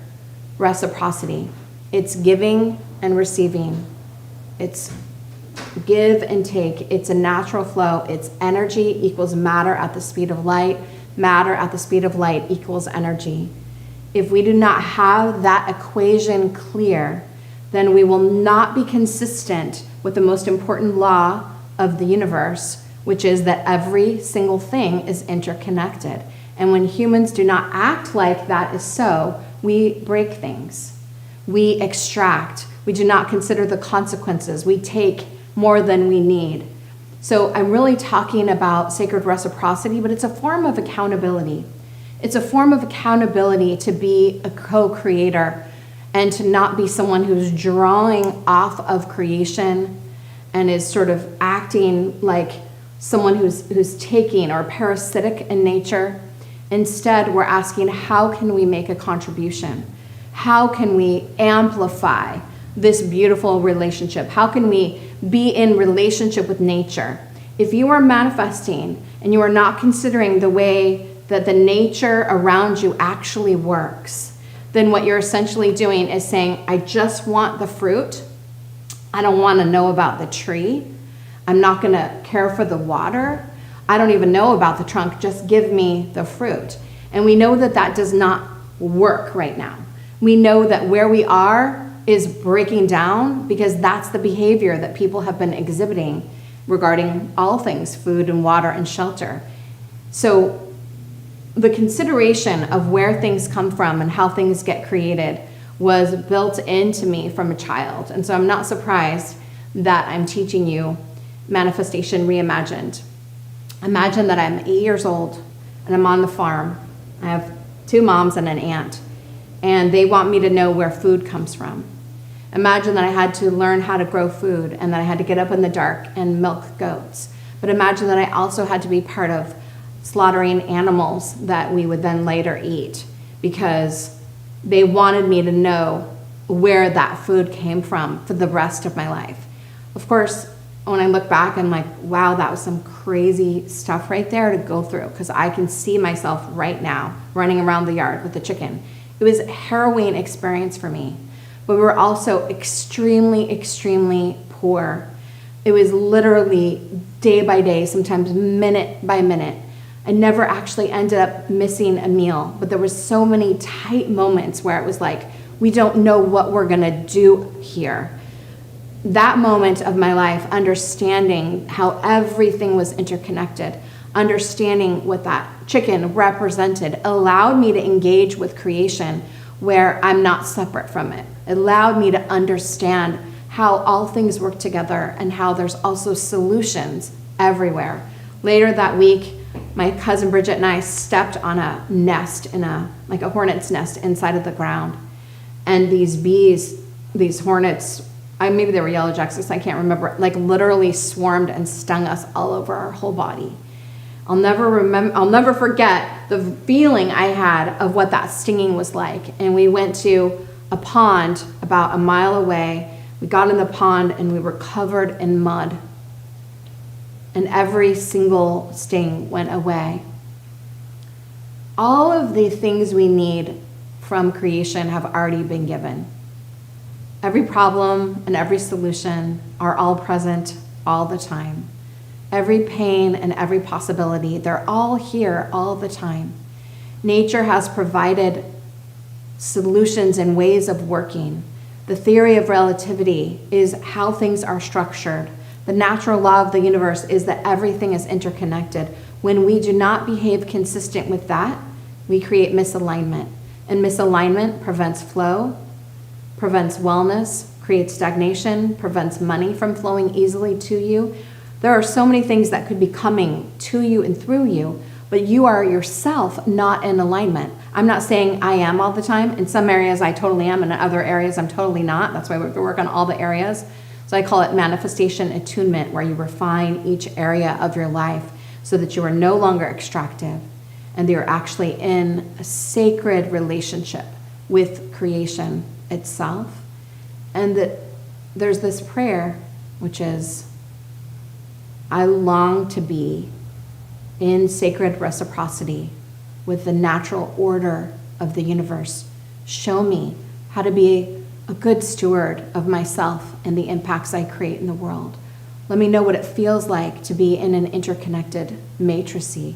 reciprocity. It's giving and receiving. It's give and take. It's a natural flow. It's energy equals matter at the speed of light. Matter at the speed of light equals energy. If we do not have that equation clear, then we will not be consistent with the most important law of the universe, which is that every single thing is interconnected. And when humans do not act like that is so, we break things. We extract. We do not consider the consequences. We take more than we need. So I'm really talking about sacred reciprocity, but it's a form of accountability. It's a form of accountability to be a co-creator and to not be someone who's drawing off of creation and is sort of acting like someone who's taking or parasitic in nature. Instead, we're asking, how can we make a contribution? How can we amplify this beautiful relationship? How can we be in relationship with nature? If you are manifesting and you are not considering the way that the nature around you actually works, then what you're essentially doing is saying, I just want the fruit. I don't want to know about the tree. I'm not going to care for the water. I don't even know about the trunk. Just give me the fruit. And we know that that does not work right now. We know that where we are is breaking down because that's the behavior that people have been exhibiting regarding all things food and water and shelter. So the consideration of where things come from and how things get created was built into me from a child. And so I'm not surprised that I'm teaching you Manifestation Reimagined. Imagine that I'm 8 years old and I'm on the farm. I have 2 moms and an aunt, and they want me to know where food comes from. Imagine that I had to learn how to grow food and that I had to get up in the dark and milk goats. But imagine that I also had to be part of slaughtering animals that we would then later eat because they wanted me to know where that food came from for the rest of my life. Of course, when I look back, I'm like, wow, that was some crazy stuff right there to go through, because I can see myself right now running around the yard with the chicken. It was a harrowing experience for me. But we were also extremely, extremely poor. It was literally day by day, sometimes minute by minute. I never actually ended up missing a meal, but there were so many tight moments where it was like, we don't know what we're gonna do here. That moment of my life, understanding how everything was interconnected, understanding what that chicken represented, allowed me to engage with creation where I'm not separate from it. It allowed me to understand how all things work together and how there's also solutions everywhere. Later that week, my cousin Bridget and I stepped on a nest like a hornet's nest inside of the ground. And these bees, these hornets, maybe they were yellow jackets, I can't remember, like literally swarmed and stung us all over our whole body. I'll never forget the feeling I had of what that stinging was like. And we went to a pond about a mile away. We got in the pond and we were covered in mud. And every single sting went away. All of the things we need from creation have already been given. Every problem and every solution are all present all the time. every pain and every possibility. They're all here all the time. Nature has provided solutions and ways of working. The theory of relativity is how things are structured. The natural law of the universe is that everything is interconnected. When we do not behave consistent with that, we create misalignment. And misalignment prevents flow, prevents wellness, creates stagnation, prevents money from flowing easily to you. There are so many things that could be coming to you and through you, but you are yourself not in alignment. I'm not saying I am all the time. In some areas I totally am, and in other areas I'm totally not. That's why we have to work on all the areas. So I call it manifestation attunement, where you refine each area of your life so that you are no longer extractive and you're actually in a sacred relationship with creation itself. And that there's this prayer, which is, I long to be in sacred reciprocity with the natural order of the universe. Show me how to be a good steward of myself and the impacts I create in the world. Let me know what it feels like to be in an interconnected matrice.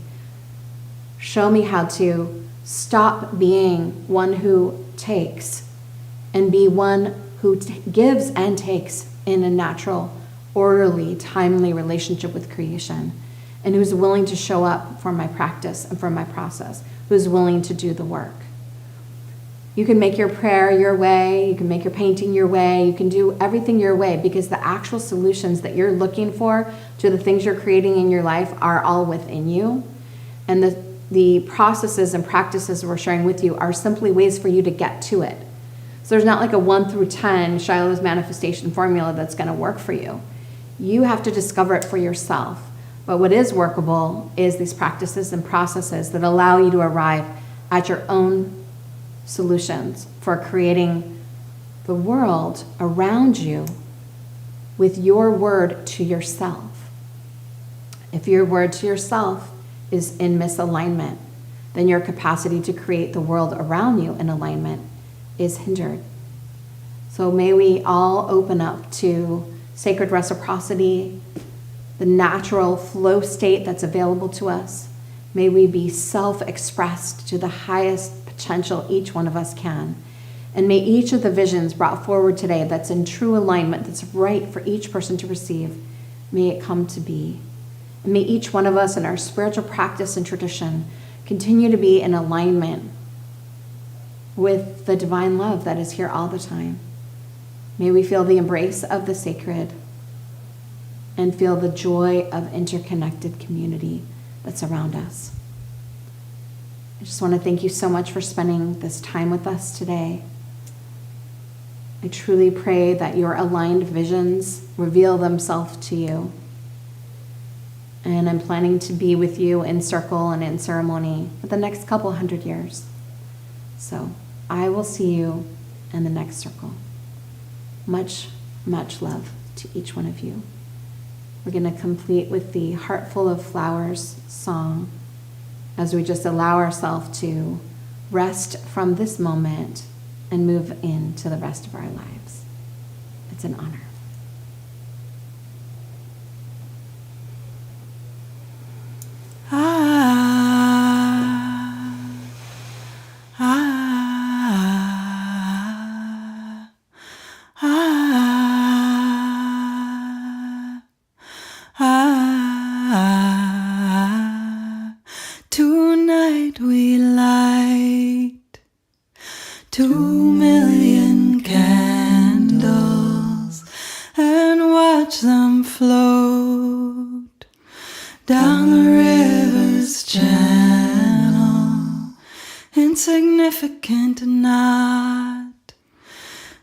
Show me how to stop being one who takes and be one who gives and takes in a natural, orderly, timely relationship with creation, and who's willing to show up for my practice and for my process, who's willing to do the work. You can make your prayer your way, you can make your painting your way, you can do everything your way, because the actual solutions that you're looking for to the things you're creating in your life are all within you. And the processes and practices we're sharing with you are simply ways for you to get to it. So there's not like a 1 through 10 Shiloh's manifestation formula that's going to work for you. You have to discover it for yourself. But what is workable is these practices and processes that allow you to arrive at your own solutions for creating the world around you with your word to yourself. If your word to yourself is in misalignment, then your capacity to create the world around you in alignment is hindered. So may we all open up to sacred reciprocity, the natural flow state that's available to us. May we be self-expressed to the highest potential each one of us can. And may each of the visions brought forward today that's in true alignment, that's right for each person to receive, may it come to be. And may each one of us in our spiritual practice and tradition continue to be in alignment with the divine love that is here all the time. May we feel the embrace of the sacred and feel the joy of interconnected community that's around us. I just want to thank you so much for spending this time with us today. I truly pray that your aligned visions reveal themselves to you. And I'm planning to be with you in circle and in ceremony for the next couple 100 years. So I will see you in the next circle. Much, much love to each one of you. We're going to complete with the Heart Full of Flowers song as we just allow ourselves to rest from this moment and move into the rest of our lives. It's an honor. Tonight we light 2,000,000 candles and watch them float down the river's channel. Insignificant, not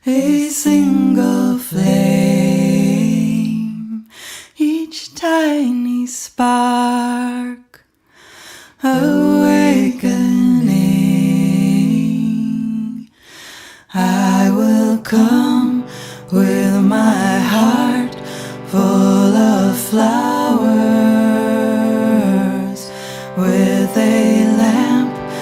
a single flame, each tiny spark awakening. I will come with my